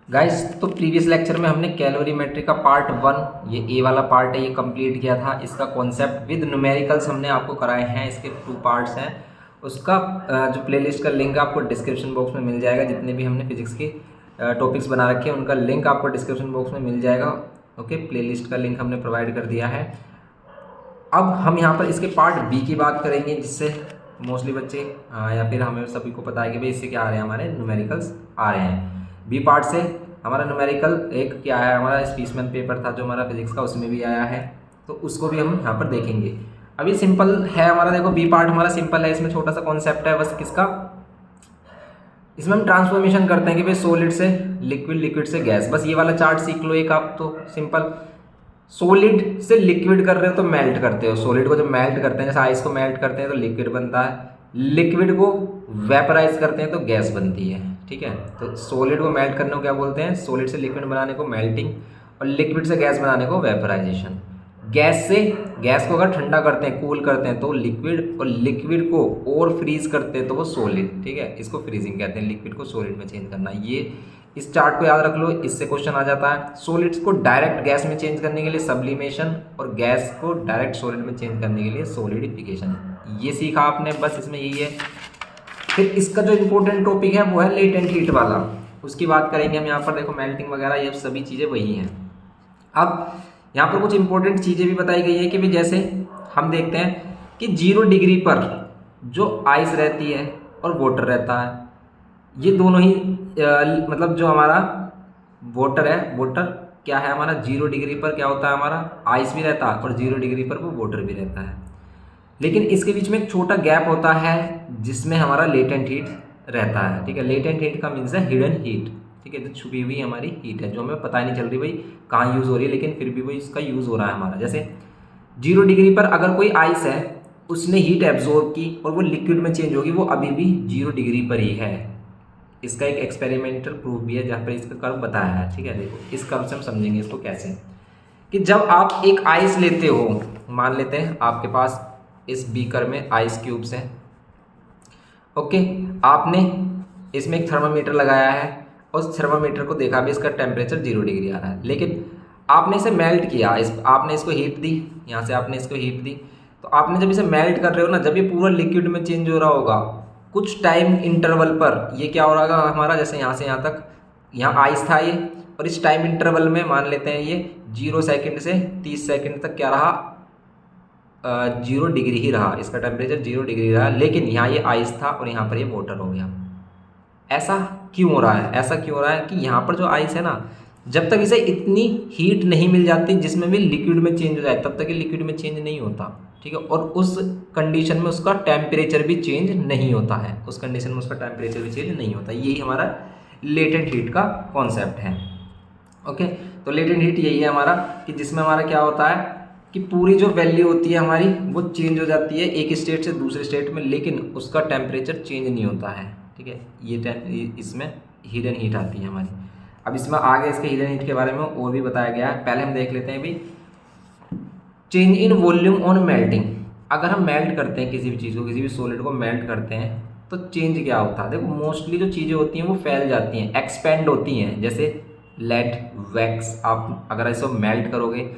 Guys, तो previous lecture में हमने कैलोरीमेट्री का पार्ट 1, ये ए वाला पार्ट है, ये कंप्लीट किया था। इसका कॉन्सेप्ट विद न्यूमेरिकल्स हमने आपको कराए हैं। इसके 2 पार्ट्स हैं। उसका जो प्लेलिस्ट का लिंक आपको डिस्क्रिप्शन बॉक्स में मिल जाएगा। जितने भी हमने फिजिक्स के टॉपिक्स बना रखे हैं उनका लिंक आपको डिस्क्रिप्शन बॉक्स में मिल जाएगा। ओके, प्लेलिस्ट का लिंक हमने प्रोवाइड कर दिया है। अब हम यहाँ पर इसके पार्ट बी की बात करेंगे, जिससे मोस्टली बच्चे या फिर हमें सभी को पता है कि भाई इससे क्या आ रहे हैं, हमारे न्यूमेरिकल्स आ रहे हैं। बी पार्ट से हमारा न्यूमेरिकल एक क्या है, हमारा स्पीसमैन पेपर था जो हमारा फिजिक्स का, उसमें भी आया है, तो उसको भी हम यहाँ पर देखेंगे। अब ये सिंपल है हमारा, देखो बी पार्ट हमारा सिंपल है। इसमें छोटा सा कॉन्सेप्ट है बस किसका, इसमें हम ट्रांसफॉर्मेशन करते हैं कि भाई सॉलिड से लिक्विड, लिक्विड से गैस। बस ये वाला चार्ट सीख लो एक आप, तो सिंपल। सॉलिड से लिक्विड कर रहे हो तो मेल्ट करते हो। सॉलिड को जब मेल्ट करते हैं, जैसे आइस को मेल्ट करते हैं तो लिक्विड बनता है। लिक्विड को वेपराइज करते हैं तो गैस बनती है। ठीक है, तो सॉलिड को मेल्ट करने को क्या बोलते हैं, सॉलिड से लिक्विड बनाने को मेल्टिंग, और लिक्विड से गैस बनाने को वेपराइजेशन। गैस से, गैस को अगर ठंडा करते हैं, कूल करते हैं तो लिक्विड, और लिक्विड को और फ्रीज करते हैं तो वो सॉलिड। ठीक है, इसको फ्रीजिंग कहते हैं, लिक्विड को सॉलिड में चेंज करना। ये इस चार्ट को याद रख लो, इससे क्वेश्चन आ जाता है। सॉलिड्स को डायरेक्ट गैस में चेंज करने के लिए सब्लिमेशन, और गैस को डायरेक्ट सॉलिड में चेंज करने के लिए सॉलिडिफिकेशन। ये सीखा आपने, बस इसमें यही है। फिर इसका जो इम्पोर्टेंट टॉपिक है वो है लेटेंट हीट वाला, उसकी बात करेंगे हम यहाँ पर। देखो मेल्टिंग वगैरह ये सभी चीज़ें वही हैं। अब यहाँ पर कुछ इंपॉर्टेंट चीज़ें भी बताई गई है कि भी जैसे हम देखते हैं कि 0 डिग्री पर जो आइस रहती है और वाटर रहता है, ये दोनों ही मतलब जो हमारा वाटर है, वाटर क्या है हमारा, 0 डिग्री पर क्या होता है, हमारा आइस भी रहता है, और 0 डिग्री पर वो वाटर भी रहता है। लेकिन इसके बीच में एक छोटा गैप होता है जिसमें हमारा लेटेंट हीट रहता है। ठीक है, लेटेंट हीट का मीन्स है हिडन हीट। ठीक है, जो छुपी हुई हमारी हीट है, जो हमें पता ही नहीं चल रही भाई कहाँ यूज़ हो रही है, लेकिन फिर भी वो इसका यूज़ हो रहा है हमारा। जैसे 0 डिग्री पर अगर कोई आइस है, उसने हीट एब्जॉर्ब की और वो लिक्विड में चेंज होगी, वो अभी भी 0 डिग्री पर ही है। इसका एक एक्सपेरिमेंटल प्रूफ भी है जहाँ पर इसका कर्व बताया है। ठीक है, देखो इस कर्व से हम समझेंगे इसको कैसे, कि जब आप एक आइस लेते हो, मान लेते हैं आपके पास इस बीकर में आइस क्यूब्स हैं। ओके, आपने इसमें एक थर्मामीटर लगाया है, उस थर्मामीटर को देखा भी इसका टेम्परेचर 0 डिग्री आ रहा है, लेकिन आपने इसे मेल्ट किया, आपने इसको हीट दी, यहाँ से आपने इसको हीट दी। तो आपने जब इसे मेल्ट कर रहे हो ना, जब ये पूरा लिक्विड में चेंज हो रहा होगा, कुछ टाइम इंटरवल पर ये क्या हो रहा होगा हमारा, जैसे यहाँ से यहाँ तक, यहाँ आइस था ये, और इस टाइम इंटरवल में मान लेते हैं ये 0 सेकेंड से 30 सेकेंड तक क्या रहा, 0 डिग्री ही रहा, इसका टेम्परेचर 0 डिग्री रहा। लेकिन यहाँ ये आइस था और यहाँ पर ये वाटर हो गया। ऐसा क्यों हो रहा है, ऐसा क्यों हो रहा है कि यहाँ पर जो आइस है ना, जब तक इसे इतनी हीट नहीं मिल जाती जिसमें भी लिक्विड में चेंज हो जाए, तब तक ये लिक्विड में चेंज नहीं होता। ठीक है, और उस कंडीशन में उसका टेम्परेचर भी चेंज नहीं होता है, उस कंडीशन में उसका टेम्परेचर भी चेंज नहीं होता। यही हमारा लेटेंट हीट का कॉन्सेप्ट है। ओके, तो लेटेंट हीट यही है हमारा, कि जिसमें हमारा क्या होता है कि पूरी जो वैल्यू होती है हमारी वो चेंज हो जाती है एक स्टेट से दूसरे स्टेट में, लेकिन उसका टेम्परेचर चेंज नहीं होता है। ठीक है, ये इसमें हिडन हीट आती है हमारी। अब इसमें आगे इसके हिडन हीट के बारे में और भी बताया गया है। पहले हम देख लेते हैं भी change in volume on melting. अगर हम मेल्ट करते हैं किसी भी चीज़ को, किसी भी सॉलिड को मेल्ट करते हैं तो चेंज क्या होता है। देखो मोस्टली जो चीज़ें होती हैं वो फैल जाती हैं, एक्सपेंड होती हैं। जैसे लेड, वैक्स, आप अगर इसको मेल्ट करोगे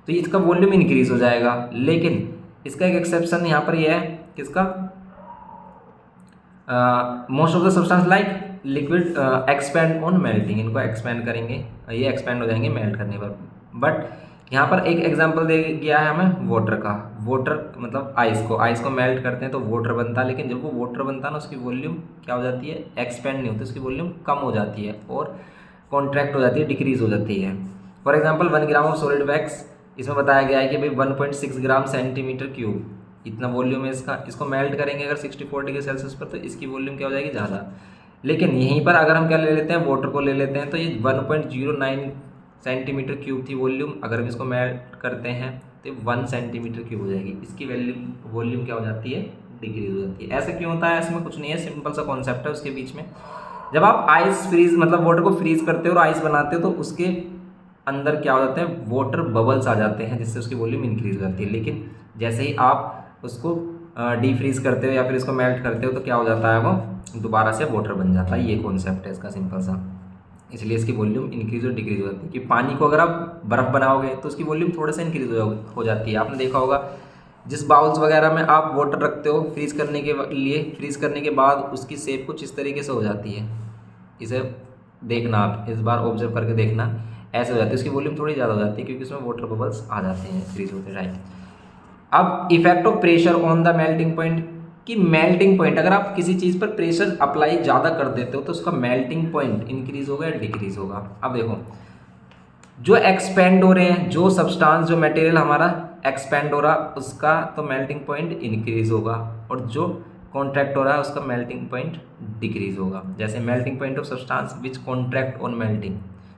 तो इसका वॉल्यूम इंक्रीज हो जाएगा। लेकिन इसका एक एक्सेप्शन यहाँ पर यह है, किसका, most of the substance like liquid expand on melting, इनको एक्सपेंड करेंगे, ये एक्सपेंड हो जाएंगे मेल्ट करने पर। बट यहाँ पर एक एग्जांपल दे गया है हमें वाटर का। वाटर मतलब आइस को मेल्ट करते हैं तो वाटर बनता है, लेकिन जब वो वाटर बनता है ना, उसकी वॉल्यूम क्या हो जाती है, एक्सपेंड नहीं होती, उसकी वॉल्यूम कम हो जाती है और कॉन्ट्रैक्ट हो जाती है, डिक्रीज हो जाती है। For example 1 gram of solid wax, इसमें बताया गया है कि भाई 1.6 ग्राम सेंटीमीटर क्यूब इतना वॉल्यूम है इसका। इसको मेल्ट करेंगे अगर 64 डिग्री सेल्सियस पर, तो इसकी वॉल्यूम क्या हो जाएगी, ज़्यादा। लेकिन यहीं पर अगर हम क्या ले लेते हैं, वाटर को ले लेते हैं, तो ये 1.09 सेंटीमीटर क्यूब थी वॉल्यूम। अगर हम इसको मेल्ट करते हैं तो 1 सेंटीमीटर क्यूब हो जाएगी, इसकी वॉल्यूम क्या हो जाती है, डिक्रीज हो जाती है। ऐसा क्यों होता है, इसमें कुछ नहीं है, सिंपल सा कॉन्सेप्ट है उसके बीच में। जब आप आइस फ्रीज मतलब वाटर को फ्रीज करते हो और आइस बनाते हो, तो उसके अंदर क्या हो जाते हैं, वाटर बबल्स आ जाते हैं, जिससे उसकी वॉल्यूम इंक्रीज हो जाती है। लेकिन जैसे ही आप उसको डीफ्रीज करते हो या फिर इसको मेल्ट करते हो, तो क्या हो जाता है, वो दोबारा से वाटर बन जाता है। ये कॉन्सेप्ट है इसका सिंपल सा। इसलिए इसकी वॉल्यूम इंक्रीज और डिक्रीज हो जाती है। कि पानी को अगर आप बर्फ़ बनाओगे तो उसकी वॉल्यूम थोड़ा सा इंक्रीज हो जाती है। आपने देखा होगा जिस बाउल्स वगैरह में आप वाटर रखते हो फ्रीज करने के लिए, फ्रीज करने के बाद उसकी शेप कुछ इस तरीके से हो जाती है। इसे देखना, आप इस बार ऑब्जर्व करके देखना, ऐसे हो जाती है। उसकी वॉल्यूम थोड़ी ज़्यादा हो जाती है क्योंकि उसमें वाटर बबल्स आ जाते हैं फ्रीज होते टाइम। अब effect of pressure on the melting point, कि मेल्टिंग पॉइंट अगर आप किसी चीज़ पर प्रेशर अप्लाई ज़्यादा कर देते हो तो उसका मेल्टिंग पॉइंट इंक्रीज होगा या डिक्रीज होगा। अब देखो जो एक्सपेंड हो रहे हैं, जो सब्सटेंस जो मटेरियल हमारा एक्सपेंड हो रहा उसका तो मेल्टिंग पॉइंट इंक्रीज होगा, और जो कॉन्ट्रैक्ट हो रहा है उसका मेल्टिंग पॉइंट डिक्रीज होगा। जैसे melting point of substance which contract on melting,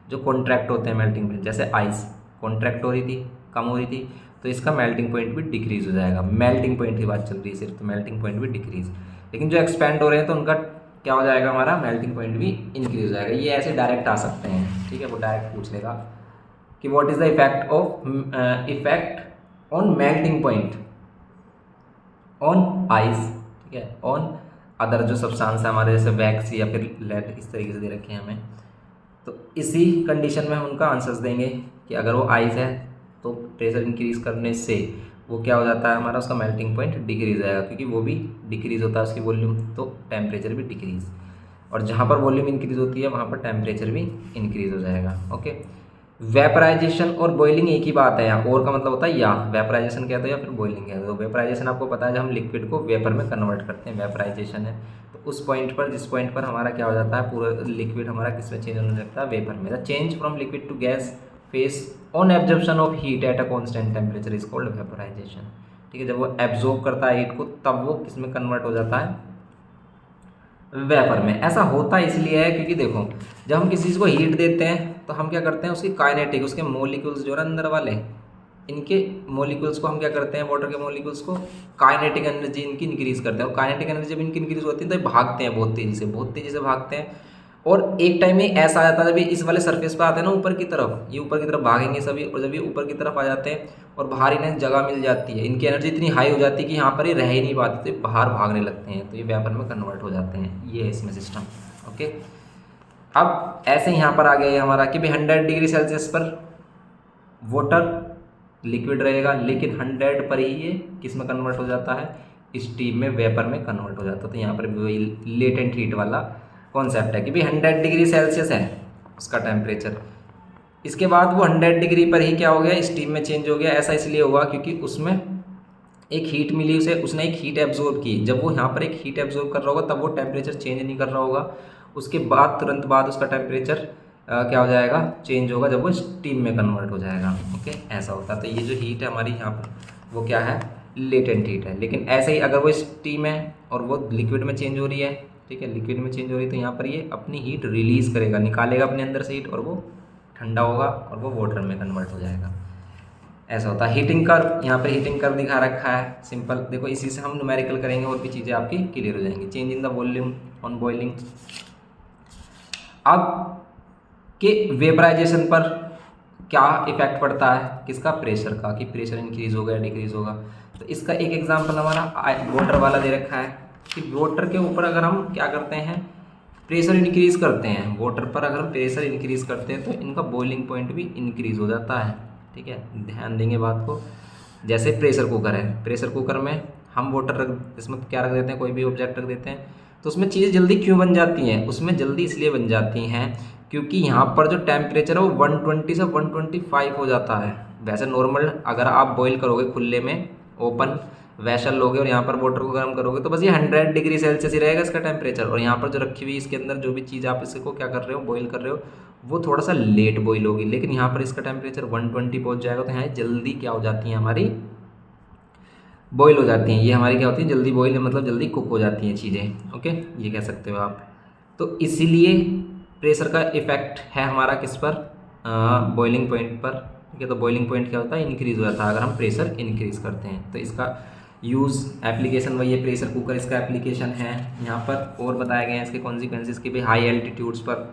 जो कॉन्ट्रैक्ट होते हैं मेल्टिंग पॉइंट, जैसे आइस कॉन्ट्रैक्ट हो रही थी, कम हो रही थी, तो इसका मेल्टिंग पॉइंट भी डिक्रीज हो जाएगा। मेल्टिंग पॉइंट की बात चल रही है सिर्फ, तो मेल्टिंग पॉइंट भी डिक्रीज। लेकिन जो एक्सपेंड हो रहे हैं तो उनका क्या हो जाएगा, हमारा मेल्टिंग पॉइंट भी इंक्रीज हो जाएगा। ये ऐसे डायरेक्ट आ सकते हैं, ठीक है, वो डायरेक्ट पूछ लेगा कि what is the effect on melting point on ice, ठीक है, ऑन अदर जो सब्सटेंस है हमारे, जैसे वैक्स या फिर लेड, इस तरीके से दे रखे हैं हमें। तो इसी कंडीशन में हम उनका आंसर्स देंगे कि अगर वो आइस है तो प्रेशर इंक्रीज करने से वो क्या हो जाता है हमारा, उसका मेल्टिंग पॉइंट डिक्रीज आएगा, क्योंकि वो भी डिक्रीज होता है उसकी वॉल्यूम, तो टेम्परेचर भी डिक्रीज। और जहाँ पर वॉल्यूम इंक्रीज होती है वहाँ पर टेम्परेचर भी इंक्रीज हो जाएगा। ओके, वेपराइजेशन और बॉइलिंग एक ही बात है यहाँ, और का मतलब होता है या, वेपराइजेशन कहते हो या फिर बॉइलिंग कहते हो। वेपराइजेशन आपको पता है जब हम लिक्विड को वेपर में कन्वर्ट करते हैं, वेपराइजेशन है। तो उस पॉइंट पर, जिस पॉइंट पर हमारा क्या हो जाता है, पूरा लिक्विड हमारा किस में चेंज होने लगता है, वेपर में। The change from liquid to gas phase on absorption of heat at a constant temperature is called vaporisation, ठीक है। जब वो एब्जॉर्ब करता है हीट को तब वो किस में कन्वर्ट हो जाता है, वेपर में। ऐसा होता इसलिए है क्योंकि देखो जब हम किसी चीज़ को हीट देते हैं तो हम क्या करते हैं, उसकी काइनेटिक, उसके मोलिक्यूल्स जो है अंदर वाले, इनके मोलिक्यूल्स को हम क्या करते हैं, वाटर के मोलिक्यूल्स को काइनेटिक एनर्जी इनकी इंक्रीज करते हैं। और काइनेटिक एनर्जी जब इनकी इंक्रीज होती है तो ये भागते हैं बहुत तेज़ी से भागते हैं। और एक टाइम में ऐसा आ जाता है जब ये इस वाले सरफेस पर आते हैं ना ऊपर की तरफ, ये ऊपर की तरफ भागेंगे सभी, और जब ये ऊपर की तरफ आ जाते हैं और बाहर इन्हें जगह मिल जाती है, इनकी एनर्जी इतनी हाई हो जाती है कि यहाँ पर ये रह ही नहीं पाते, तो ये बाहर भागने लगते हैं, तो ये वेपर में कन्वर्ट हो जाते हैं। ये है इसमें सिस्टम। ओके, अब ऐसे यहाँ पर आ गया ये हमारा कि भाई 100 डिग्री सेल्सियस पर वाटर लिक्विड रहेगा, लेकिन 100 पर ही ये किस में कन्वर्ट हो जाता है, स्टीम में, वेपर में कन्वर्ट हो जाता है। तो यहाँ पर वही लेटेंट हीट वाला कॉन्सेप्ट है कि भाई 100 डिग्री सेल्सियस है उसका टेम्परेचर, इसके बाद वो 100 डिग्री पर ही क्या हो गया, स्टीम में चेंज हो गया। ऐसा इसलिए हुआ क्योंकि उसमें एक हीट मिली उसे, उसने एक हीट एब्जॉर्ब की। जब वो यहाँ पर एक हीट एब्जॉर्ब कर रहा होगा तब वो टेम्परेचर चेंज नहीं कर रहा होगा, उसके बाद तुरंत बाद उसका टेम्परेचर क्या हो जाएगा, चेंज होगा जब वो स्टीम में कन्वर्ट हो जाएगा। ओके, ऐसा होता है। तो ये जो हीट है हमारी यहाँ पर वो क्या है, लेटेंट हीट है। लेकिन ऐसे ही अगर वो स्टीम है और वो लिक्विड में चेंज हो रही है, ठीक है, लिक्विड में चेंज हो रही है, तो यहाँ पर ये अपनी हीट रिलीज़ करेगा, निकालेगा अपने अंदर से हीट, और वो ठंडा होगा और वो वाटर में कन्वर्ट हो जाएगा। ऐसा होता है। हीटिंग कर्व, यहाँ पर हीटिंग कर्व दिखा रखा है सिंपल, देखो इसी से हम न्यूमेरिकल करेंगे और भी चीज़ें आपकी क्लियर हो जाएंगी। Change in the volume on boiling. अब के वेपराइजेशन पर क्या इफेक्ट पड़ता है, किसका, प्रेशर का, कि प्रेशर इंक्रीज होगा या डिक्रीज होगा। तो इसका एक एग्जांपल हमारा वाटर वाला दे रखा है कि वाटर के ऊपर अगर हम क्या करते हैं, प्रेशर इंक्रीज करते हैं, वाटर पर अगर हम प्रेशर इंक्रीज करते हैं तो इनका बॉइलिंग पॉइंट भी इंक्रीज हो जाता है, ठीक है। ध्यान देंगे बात को। जैसे प्रेशर कुकर है, प्रेशर कुकर में हम वाटर रख, इसमें क्या रख देते हैं, कोई भी ऑब्जेक्ट रख देते हैं, तो उसमें चीज़ें जल्दी क्यों बन जाती हैं, उसमें जल्दी इसलिए बन जाती हैं क्योंकि यहाँ पर जो टेम्परेचर है वो 120 से 125 हो जाता है। वैसे नॉर्मल अगर आप बॉईल करोगे खुले में, ओपन वैसल लोगे और यहाँ पर वाटर को गर्म करोगे तो बस ये 100 डिग्री सेल्सियस ही रहेगा इसका टेम्परेचर। और यहाँ पर जो रखी हुई इसके अंदर जो भी चीज़ आप इसको क्या कर रहे हो, बॉईल कर रहे हो, वो थोड़ा सा लेट बॉईल होगी। लेकिन यहाँ पर इसका टेम्परेचर 120 पहुँच जाएगा, तो यहाँ जल्दी क्या हो जाती हैं, हमारी बॉईल हो जाती हैं। ये हमारी क्या होती है, जल्दी बॉईल, मतलब जल्दी कुक हो जाती हैं चीज़ें। ओके, ये कह सकते हो आप। तो इसीलिए प्रेशर का इफेक्ट है हमारा किस पर, बॉइलिंग पॉइंट पर, ठीक है। तो बॉइलिंग पॉइंट क्या होता है, इंक्रीज हो जाता है अगर हम प्रेशर इंक्रीज करते हैं। तो इसका यूज़, एप्लीकेशन वही है, प्रेशर कुकर इसका एप्लीकेशन है यहाँ पर। और बताया गया है इसके कॉन्सिक्वेंसेस की भी, हाई एल्टीट्यूड्स पर,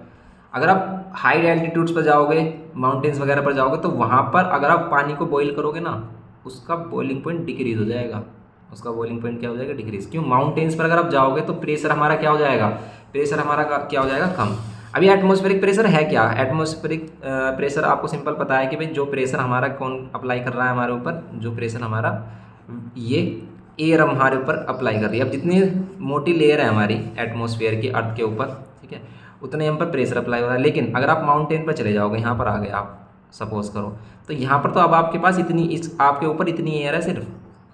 अगर आप हाई एल्टीट्यूड्स पर जाओगे, माउंटेन्स वगैरह पर जाओगे, तो वहाँ पर अगर आप पानी को बॉईल करोगे ना, उसका बॉइलिंग पॉइंट डिक्रीज हो जाएगा, उसका बॉइलिंग पॉइंट क्या हो जाएगा, डिक्रीज। क्यों, माउंटेन्स पर अगर आप जाओगे तो प्रेशर हमारा क्या हो जाएगा, प्रेशर हमारा क्या हो जाएगा, कम। अभी एटमॉस्फेरिक प्रेशर है क्या? एटमॉस्फेरिक प्रेशर आपको सिंपल पता है कि भाई जो प्रेशर हमारा कौन अप्लाई कर रहा है हमारे ऊपर, जो प्रेशर हमारा ये एयर हमारे ऊपर अप्लाई कर रही है। अब जितनी मोटी लेयर है हमारी एटमॉस्फेयर की अर्थ के ऊपर, ठीक है, उतने हम पर प्रेशर अप्लाई हो रहा है। लेकिन अगर आप माउंटेन पर चले जाओगे, यहाँ पर आ गए आप सपोज करो, तो यहाँ पर तो अब आपके पास इतनी इस आपके ऊपर इतनी एयर है सिर्फ,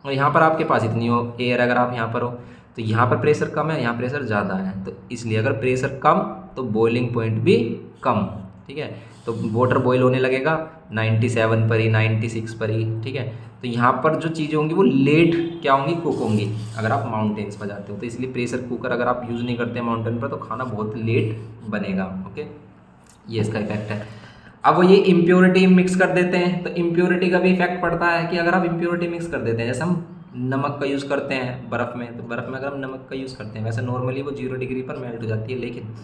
और यहाँ पर आपके पास इतनी एयर अगर आप यहाँ पर हो, तो यहाँ पर प्रेशर कम है, यहाँ प्रेशर ज़्यादा है। तो इसलिए अगर प्रेशर कम तो बॉइलिंग पॉइंट भी कम, ठीक है। तो वाटर बॉईल होने लगेगा 97 पर ही, 96 पर ही, ठीक है। तो यहाँ पर जो चीज़ें होंगी वो लेट क्या होंगी, कुक होंगी अगर आप माउंटेन्स पर जाते हो। तो इसलिए प्रेशर कुकर अगर आप यूज़ नहीं करते माउंटेन पर तो खाना बहुत लेट बनेगा। ओके, ये इसका इफेक्ट है। अब वो ये इम्प्योरिटी मिक्स कर देते हैं, तो इम्प्योरिटी का भी इफेक्ट पड़ता है कि अगर आप इम्प्योरिटी मिक्स कर देते हैं, जैसे हम नमक का यूज़ करते हैं बर्फ़ में, तो बर्फ़ में अगर हम नमक का यूज़ करते हैं, वैसे नॉर्मली वो 0 डिग्री पर मेल्ट हो जाती है, लेकिन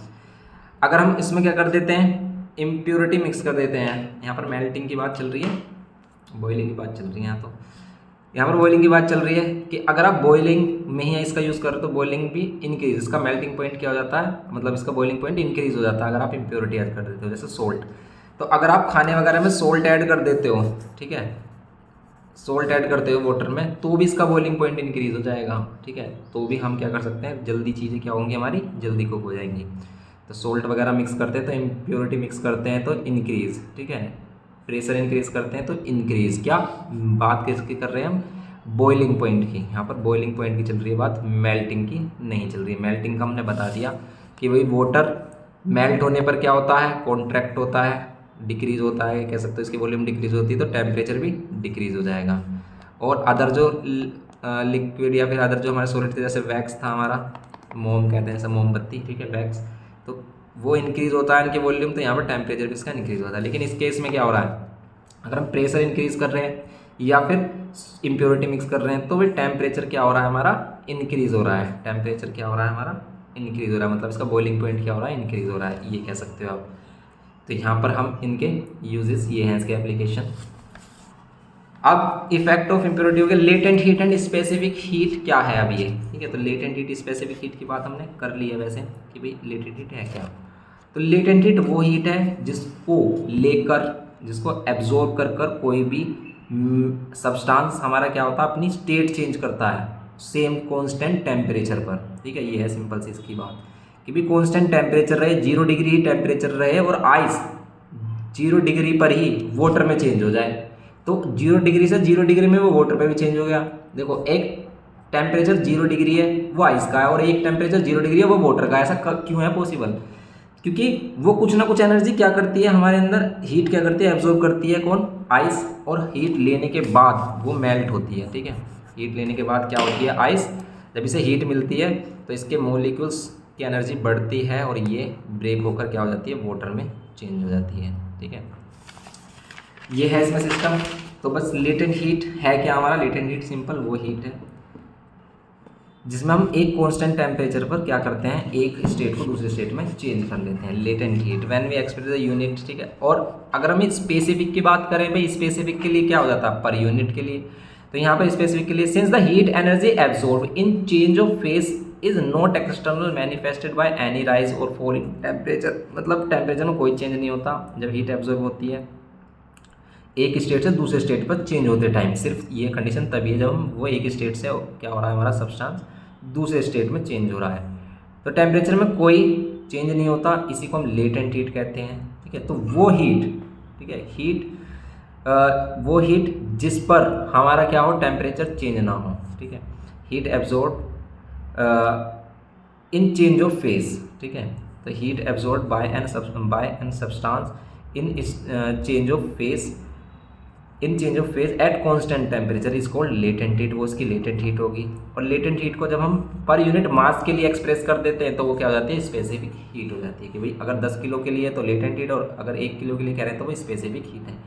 अगर हम इसमें क्या कर देते हैं, इम्प्योरिटी मिक्स कर देते हैं। यहाँ पर मेल्टिंग की बात चल रही है, बॉइलिंग की बात चल रही है। यहाँ पर बॉइलिंग की बात चल रही है कि अगर आप बॉइलिंग में ही इसका यूज़ करो तो बॉइलिंग भी इंक्रीज, इसका मेल्टिंग पॉइंट क्या हो जाता है, मतलब इसका बॉइलिंग पॉइंट इंक्रीज हो जाता है अगर आप इम्प्योरिटी ऐड कर देते हो, जैसे सोल्ट। तो अगर आप खाने वगैरह में सोल्ट ऐड कर देते हो, ठीक है, सोल्ट ऐड करते हो वाटर में, तो भी इसका बॉइलिंग पॉइंट इंक्रीज हो जाएगा, ठीक है। तो भी हम क्या कर सकते हैं, जल्दी चीज़ें क्या होंगी हमारी, जल्दी कुक हो जाएंगी। तो सोल्ट वगैरह मिक्स करते हैं तो इम्प्योरिटी मिक्स करते हैं तो इंक्रीज, ठीक है। प्रेशर इंक्रीज करते हैं तो इंक्रीज, क्या बात किसकी कर रहे हैं हम, बॉइलिंग पॉइंट की। यहाँ पर बॉइलिंग पॉइंट की चल रही है बात, मेल्टिंग की नहीं चल रही है। मेल्टिंग का हमने बता दिया कि भाई वाटर मेल्ट होने पर क्या होता है, कॉन्ट्रैक्ट होता है, डिक्रीज होता है, कह सकते हो इसकी वॉल्यूम डिक्रीज होती है तो टेम्परेचर भी डिक्रीज हो जाएगा। और अदर जो लिक्विड या फिर अदर जो हमारे सॉलिड थे, जैसे वैक्स था हमारा, मोम कहते हैं, जैसे मोमबत्ती, ठीक है, वैक्स, तो वो इंक्रीज होता है इनकी वॉल्यूम, तो यहाँ पर टेम्परेचर भी इसका इंक्रीज होता है। लेकिन इस केस में क्या हो रहा है, अगर हम प्रेशर इंक्रीज कर रहे हैं या फिर इम्प्योरिटी मिक्स कर रहे हैं तो फिर टेम्परेचर क्या हो रहा है हमारा, इंक्रीज हो रहा है। टेम्परेचर क्या हो रहा है हमारा, इंक्रीज हो रहा है, मतलब इसका बॉइलिंग पॉइंट क्या हो रहा है, इंक्रीज हो रहा है, ये कह सकते हो आप। तो यहाँ पर हम इनके यूजेस ये हैं, इसके एप्लीकेशन। अब इफेक्ट ऑफ इम्प्योरिटी हो गया। Latent heat and specific heat क्या है अब ये, ठीक है। तो लेटेंट हीट स्पेसिफिक हीट की बात हमने कर ली है वैसे कि भाई लेटेंट हीट है क्या। तो लेटेंट हीट वो हीट है जिसको लेकर, जिसको एब्जॉर्ब कर कर कोई भी सब्सटेंस हमारा क्या होता है, अपनी स्टेट चेंज करता है सेम कांस्टेंट टेम्परेचर पर, ठीक है। ये है सिंपल सी इसकी बात कि भी कांस्टेंट टेम्परेचर रहे, 0 डिग्री टेम्परेचर रहे और आइस 0 डिग्री पर ही वाटर में चेंज हो जाए। तो 0 डिग्री से 0 डिग्री में वो वाटर पे भी चेंज हो गया। देखो, एक टेम्परेचर 0 डिग्री है वो आइस का है और एक टेम्परेचर 0 डिग्री है वो वाटर का है। ऐसा क्यों है पॉसिबल, क्योंकि वो कुछ ना कुछ एनर्जी क्या करती है हमारे अंदर, हीट क्या करती है, एब्जॉर्ब करती है, कौन, आइस। और हीट लेने के बाद वो मेल्ट होती है, ठीक है। हीट लेने के बाद क्या होती है, आइस। जब इसे हीट मिलती है तो इसके मॉलिक्यूल्स की एनर्जी बढ़ती है और ये ब्रेक होकर क्या हो जाती है, वाटर में चेंज हो जाती है, ठीक है। ये है इसमें सिस्टम। तो बस लेटेंट हीट है क्या हमारा, लेटेंट हीट सिंपल वो हीट है जिसमें हम एक कांस्टेंट टेम्परेचर पर क्या करते हैं, एक स्टेट को दूसरे स्टेट में चेंज कर लेते हैं, latent heat when we express the unit, ठीक है। और अगर हम स्पेसिफिक की बात करें, भाई स्पेसिफिक के लिए क्या हो जाता है, पर यूनिट के लिए। तो यहाँ पर स्पेसिफिक के लिए, since the heat energy absorb in change of face is not external manifested by any rise और फॉल इन टेम्परेचर, मतलब टेम्परेचर में कोई चेंज नहीं होता जब हीट एब्जॉर्ब होती है एक स्टेट से दूसरे स्टेट पर चेंज होते टाइम। सिर्फ ये कंडीशन तभी है जब हम वो एक स्टेट से क्या हो रहा है, हमारा सब्सटेंस दूसरे स्टेट में चेंज हो रहा है। तो टेम्परेचर में कोई चेंज नहीं होता, इसी को हम लेटेंट हीट कहते हैं, ठीक है। तो वो हीट, ठीक है, वो हीट जिस पर हमारा क्या हो, टेम्परेचर चेंज ना हो, ठीक है। Heat absorb in change of phase, ठीक है। तो heat absorb by an substance in change of phase, in change of phase at constant temperature is called latent heat, वो उसकी लेटेंट हीट होगी। और लेटेंट हीट को जब हम पर यूनिट मास के लिए एक्सप्रेस कर देते हैं तो वो क्या हो जाती है, स्पेसिफिक हीट हो जाती है। कि भाई अगर 10 किलो के लिए तो लेटेंट हीट और अगर 1 किलो के लिए कह रहे हैं तो वो स्पेसिफिक हीट है।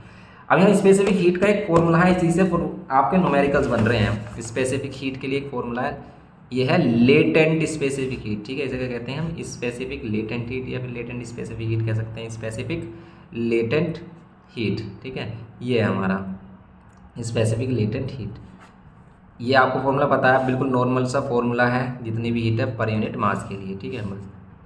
अब यहाँ स्पेसिफिक हीट का एक फॉर्मूला है, इसी से आपके न्यूमेरिकल्स बन रहे हैं। स्पेसिफिक हीट के लिए एक फॉर्मूला है, ये है लेटेंट स्पेसिफिक हीट, ठीक है। इसे क्या कहते हैं हम, स्पेसिफिक लेटेंट हीट या फिर लेटेंट स्पेसिफिक हीट कह सकते हैं, स्पेसिफिक लेटेंट हीट, ठीक है। ये है हमारा स्पेसिफिक लेटेंट हीट। ये आपको फॉर्मूला पता है, बिल्कुल नॉर्मल सा फॉर्मूला है, जितनी भी हीट है पर यूनिट मास के लिए, ठीक है।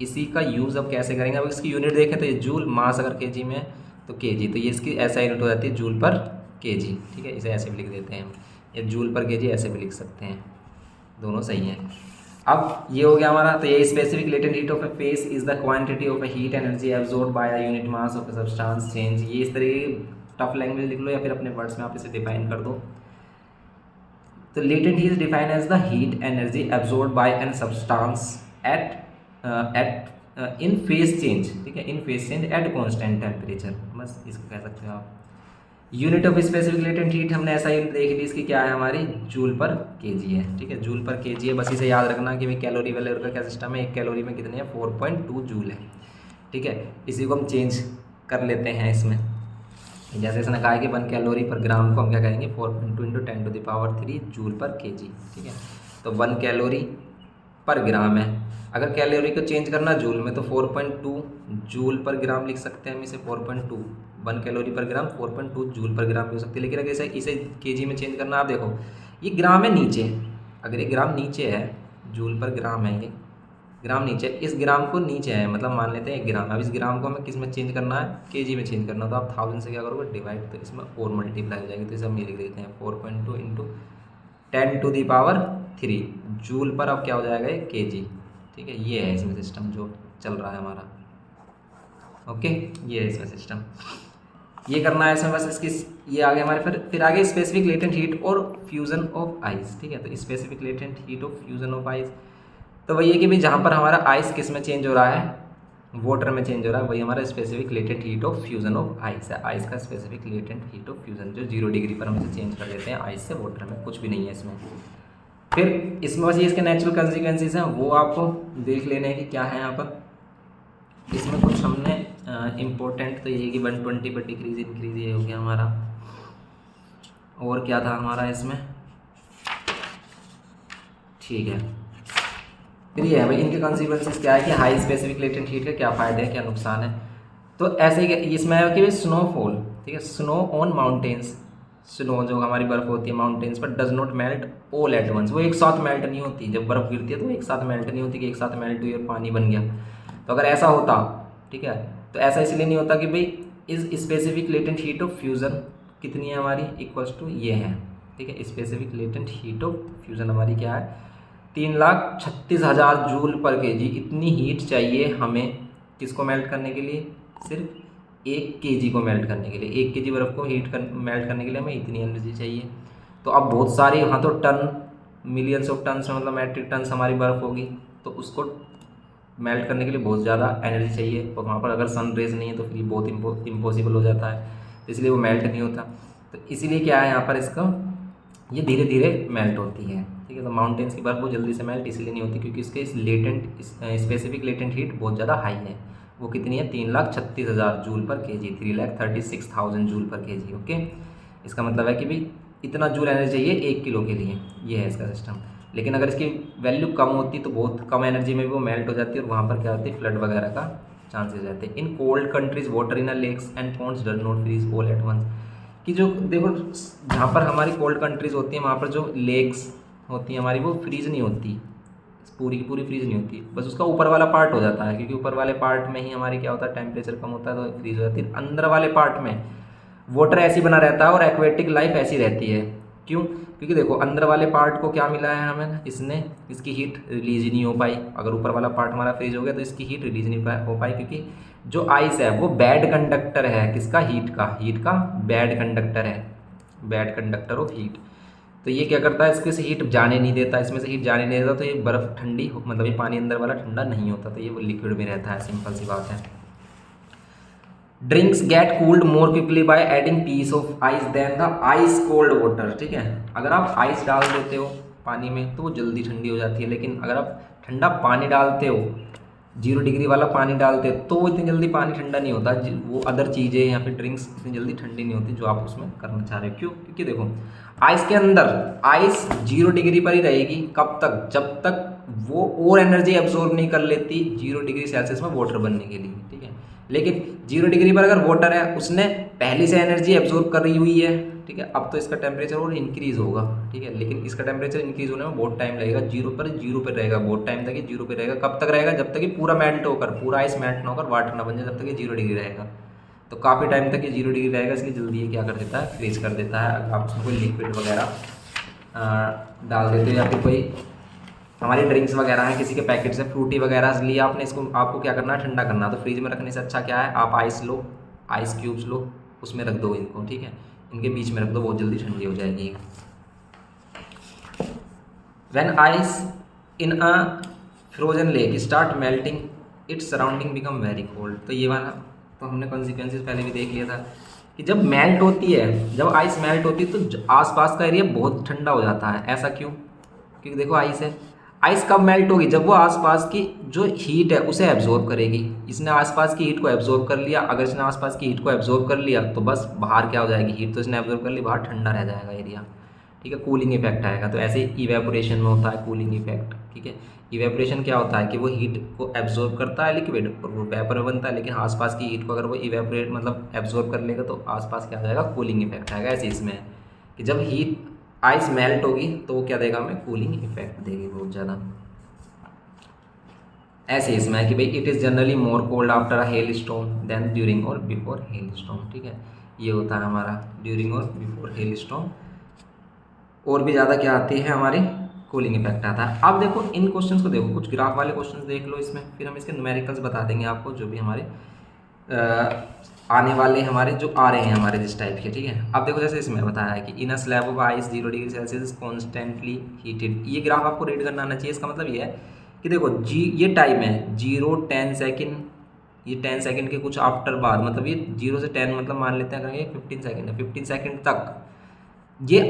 इसी का यूज़ अब कैसे करेंगे, अब इसकी यूनिट देखें तो ये जूल, मास अगर केजी में है तो केजी, तो ये इसकी ऐसा यूनिट हो जाती है जूल पर केजी। ठीक है, इसे ऐसे भी लिख देते हैं हम, ये जूल पर केजी ऐसे भी लिख सकते हैं, दोनों सही हैं। अब ये हो गया हमारा, तो ये specific latent heat of A face is the quantity of A heat energy absorb bye a unit mass of a substance change. ये इस तरह टफ लैंग्वेज लिख लो या फिर अपने वर्ड्स में आप इसे डिफाइन कर दो। तो latent heat is defined as the heat energy absorb by an substance at in phase change. ठीक है, in phase change at constant temperature, बस इसको कह सकते हो आप। Unit of specific latent heat हमने ऐसा ही देख ली, इसकी क्या है हमारी जूल पर केजी है। ठीक है, जूल पर केजी है, बस इसे याद रखना कि भाई कैलोरी वैलोरी का क्या सिस्टम है, एक कैलोरी में कितने हैं 4.2 जूल है। ठीक है, इसी को हम चेंज कर लेते हैं इसमें, जैसे इसने कहा है कि 1 कैलोरी पर ग्राम को हम क्या करेंगे 4.2 इंटू 10⁻³ जूल पर केजी। ठीक है, तो 1 कैलोरी पर ग्राम है, अगर कैलोरी को चेंज करना जूल में तो 4.2 जूल पर ग्राम लिख सकते हैं हम इसे, 4.2 1 कैलोरी पर ग्राम 4.2 जूल पर ग्राम भी हो सकती है। लेकिन अगर इसे केजी में चेंज करना, आप देखो ये ग्राम है नीचे, अगर ये ग्राम नीचे है, जूल पर ग्राम है, ये ग्राम नीचे, इस ग्राम को नीचे है, मतलब मान लेते हैं 1 ग्राम। अब इस ग्राम को हमें किस में चेंज करना है, केजी में चेंज करना, तो आप 1000 से क्या करोगे डिवाइड, तो इसमें और मल्टीप्लाई हो जाएगी, तो इसे हम ये लिख देते हैं 4.2 इंटू 10⁻³ जूल पर अब क्या हो जाएगा ये केजी। ठीक है, ये है इसमें सिस्टम जो चल रहा है हमारा। ओके, ये है इसमें सिस्टम, ये करना है इसमें बस। इसकी ये आगे हमारे फिर आगे स्पेसिफिक लेटेंट हीट और फ्यूजन ऑफ आइस। ठीक है, तो specific latent heat of fusion of ice, तो वही है कि भाई जहाँ पर हमारा आइस किस में चेंज हो रहा है, वाटर में चेंज हो रहा है, वही हमारा specific latent heat of fusion of ice है। आइस का specific latent heat of fusion जो 0 डिग्री पर हम इसे चेंज कर देते हैं आइस से वाटर में, कुछ भी नहीं है इसमें। फिर इसमें बस ये इसके नेचुरल कंसिक्वेंसेज हैं, वो आपको देख लेने हैं कि क्या है यहाँ पर। इसमें कुछ हमने इम्पोर्टेंट तो ये कि 120 पर डिक्रीज इंक्रीज ये हो गया हमारा, और क्या था हमारा इसमें, ठीक है। फिर ये है भाई इनके कॉन्सिक्वेंसेस क्या है कि हाई स्पेसिफिक लेटेंट हीट का क्या फ़ायदे हैं क्या नुकसान है। तो ऐसे ही इसमें है कि स्नोफॉल, ठीक है, स्नो ऑन माउंटेन्स, स्नो जो हमारी बर्फ़ होती है माउंटेन्स पर does not melt all at once, वो एक साथ मेल्ट नहीं होती। जब बर्फ़ गिरती है तो एक साथ मेल्ट नहीं होती कि एक साथ मेल्ट हुई और पानी बन गया। तो अगर ऐसा होता, ठीक है, तो ऐसा इसलिए नहीं होता कि भाई इस specific latent heat of fusion कितनी है हमारी, इक्वल्स टू ये है। ठीक है, specific latent heat of fusion हमारी क्या है 3,36,000 जूल पर केजी। इतनी हीट चाहिए हमें किसको मेल्ट करने के लिए, सिर्फ 1 केजी को मेल्ट करने के लिए। 1 केजी बर्फ़ को मेल्ट करने के लिए हमें इतनी एनर्जी चाहिए। तो अब बहुत सारी वहाँ तो टन, मिलियंस ऑफ टन्स में, मतलब मैट्रिक टन्स हमारी बर्फ़ होगी, तो उसको मेल्ट करने के लिए बहुत ज़्यादा एनर्जी चाहिए। और वहाँ पर अगर सन रेज नहीं है तो फिर बहुत इम्पॉसिबल हो जाता है, तो इसलिए वो मेल्ट नहीं होता। तो इसीलिए क्या है यहाँ पर इसका, ये धीरे धीरे मेल्ट होती है। ठीक है, तो माउंटेन्स की बर्फ़ वो जल्दी से मेल्ट इसलिए नहीं होती क्योंकि इसके इस लेटेंट स्पेसिफिक लेटेंट हीट बहुत ज़्यादा हाई है। वो कितनी है 3,36,000 जूल पर केजी, 3,36,000 जूल पर केजी। ओके, इसका मतलब है कि भाई इतना जूल एनर्जी चाहिए 1 किलो के लिए, ये है इसका सिस्टम। लेकिन अगर इसकी वैल्यू कम होती तो बहुत कम एनर्जी में भी वो मेल्ट हो जाती है और वहाँ पर क्या होती है फ्लड वगैरह का चांसेस रहते हैं। In cold countries water in lakes and ponds does not freeze all at once, कि जो देखो जहाँ पर हमारी कोल्ड कंट्रीज होती हैं वहाँ पर जो लेक्स होती हैं हमारी वो फ्रीज नहीं होती, पूरी की पूरी फ्रीज नहीं होती, बस उसका ऊपर वाला पार्ट हो जाता है, क्योंकि ऊपर वाले पार्ट में ही हमारी क्या होता है टेम्परेचर कम होता है तो फ्रीज हो जाती है। अंदर वाले पार्ट में वाटर ऐसी बना रहता है और एक्वेटिक लाइफ ऐसी रहती है। क्यों, क्योंकि देखो अंदर वाले पार्ट को क्या मिला है हमें, इसने इसकी हीट रिलीज ही नहीं हो पाई। अगर ऊपर वाला पार्ट हमारा फ्रीज हो गया तो इसकी हीट रिलीज नहीं हो पाई, क्योंकि जो आइस है वो बैड कंडक्टर है किसका, हीट का बैड कंडक्टर है, बैड कंडक्टर ऑफ हीट। तो ये क्या करता है, इसके से हीट जाने नहीं देता, इसमें से हीट जाने नहीं देता, तो ये बर्फ़ ठंडी मतलब ये पानी अंदर वाला ठंडा नहीं होता, तो ये वो लिक्विड में रहता है, सिंपल सी बात है। Drinks get cooled more quickly by adding piece of ice than the ice cold water. ठीक है, अगर आप आइस डाल देते हो पानी में तो वो जल्दी ठंडी हो जाती है, लेकिन अगर आप ठंडा पानी डालते हो, 0 डिग्री वाला पानी डालते हो, तो वो इतनी जल्दी पानी ठंडा नहीं होता। वो अदर चीज़ें या फिर ड्रिंक्स इतनी जल्दी ठंडी नहीं होती जो आप उसमें करना चाह रहे हो। क्यों, क्योंकि देखो आइस के अंदर आइस 0 डिग्री पर ही रहेगी, कब तक, जब तक वो और एनर्जी एब्जॉर्ब नहीं कर लेती 0 डिग्री सेल्सियस में वाटर बनने के लिए। ठीक है, लेकिन 0 डिग्री पर अगर वाटर है उसने पहले से एनर्जी एब्जॉर्ब कर रही हुई है, ठीक है। अब तो इसका टेम्परेचर और इंक्रीज़ होगा, ठीक है, लेकिन इसका टेम्परेचर इंक्रीज़ होने में बहुत टाइम लगेगा। जीरो पर रहेगा, बहुत टाइम तक ये जीरो पे रहेगा। कब तक रहेगा? जब तक ये पूरा मेल्ट होकर, पूरा आइस मेल्ट ना होकर वाटर ना बन जाए, तब तक ये 0 डिग्री रहेगा। तो काफ़ी टाइम तक ये 0 डिग्री रहेगा, इसलिए जल्दी ये क्या कर देता है, फ्रीज कर देता है। अगर आप उसमें कोई लिक्विड वगैरह डाल देते हो, या फिर कोई हमारी ड्रिंक्स वगैरह हैं, किसी के पैकेट से फ्रूटी वगैरह लिए आपने, इसको आपको क्या करना है, ठंडा करना। तो फ्रिज में रखने से अच्छा क्या है, आप आइस लो, आइस क्यूब्स लो, उसमें रख दो इनको, ठीक है, इनके बीच में रख दो, बहुत जल्दी ठंडी हो जाएगी। When ice in a frozen lake start melting its surrounding become very cold. तो ये वाला तो हमने कॉन्सिक्वेंसेस पहले भी देख लिया था कि जब मेल्ट होती है, जब आइस मेल्ट होती है तो आसपास का एरिया बहुत ठंडा हो जाता है। ऐसा क्यों? क्योंकि देखो आइस है, आइस कब मेल्ट होगी? जब वो आसपास की जो हीट है उसे एब्जॉर्ब करेगी। इसने आसपास की हीट को एब्जॉर्ब कर लिया। अगर इसने आसपास की हीट को एब्जॉर्ब कर लिया तो बस बाहर क्या हो जाएगी, हीट तो इसने एब्जॉर्ब कर ली, बाहर ठंडा रह जाएगा एरिया, ठीक है, कूलिंग इफेक्ट आएगा। तो ऐसे ही इवेपोरेशन में होता है कूलिंग इफेक्ट, ठीक है। इवेपोरेशन क्या होता है कि वो हीट को एब्जॉर्ब करता है लिक्विड और वो वेपर बनता है, लेकिन आसपास की हीट को अगर वो इवेपोरेट मतलब एब्जॉर्ब कर लेगा तो आसपास क्या हो जाएगा, कूलिंग इफेक्ट आएगा। ऐसे इसमें है कि जब हीट आइस मेल्ट होगी तो वो क्या देगा, हमें कूलिंग इफेक्ट देगी बहुत ज़्यादा। ऐसे इसमें है कि भाई it is generally more cold after a hail storm than during or before hail storm, ठीक है। ये होता है हमारा during or before hail storm. और भी ज़्यादा क्या आती है हमारी, कूलिंग इफेक्ट आता है। अब देखो इन क्वेश्चंस को देखो, कुछ ग्राफ वाले क्वेश्चंस देख लो इसमें, फिर हम इसके न्यूमेरिकल्स बता देंगे आपको, जो भी हमारे आने वाले हमारे जो आ रहे हैं हमारे जिस टाइप के, ठीक है। अब देखो जैसे इसमें बताया है कि in a slab of ice 0 degree Celsius is constantly heated. ये ग्राफ आपको रीड करना आना चाहिए। इसका मतलब ये है कि देखो जी, ये टाइम है 0 10 सेकेंड, ये 10 सेकेंड के कुछ आफ्टर बाद, मतलब ये 0 से 10 मतलब मान लेते हैं अगर ये 15 सेकेंड है, 15 सेकेंड तक ये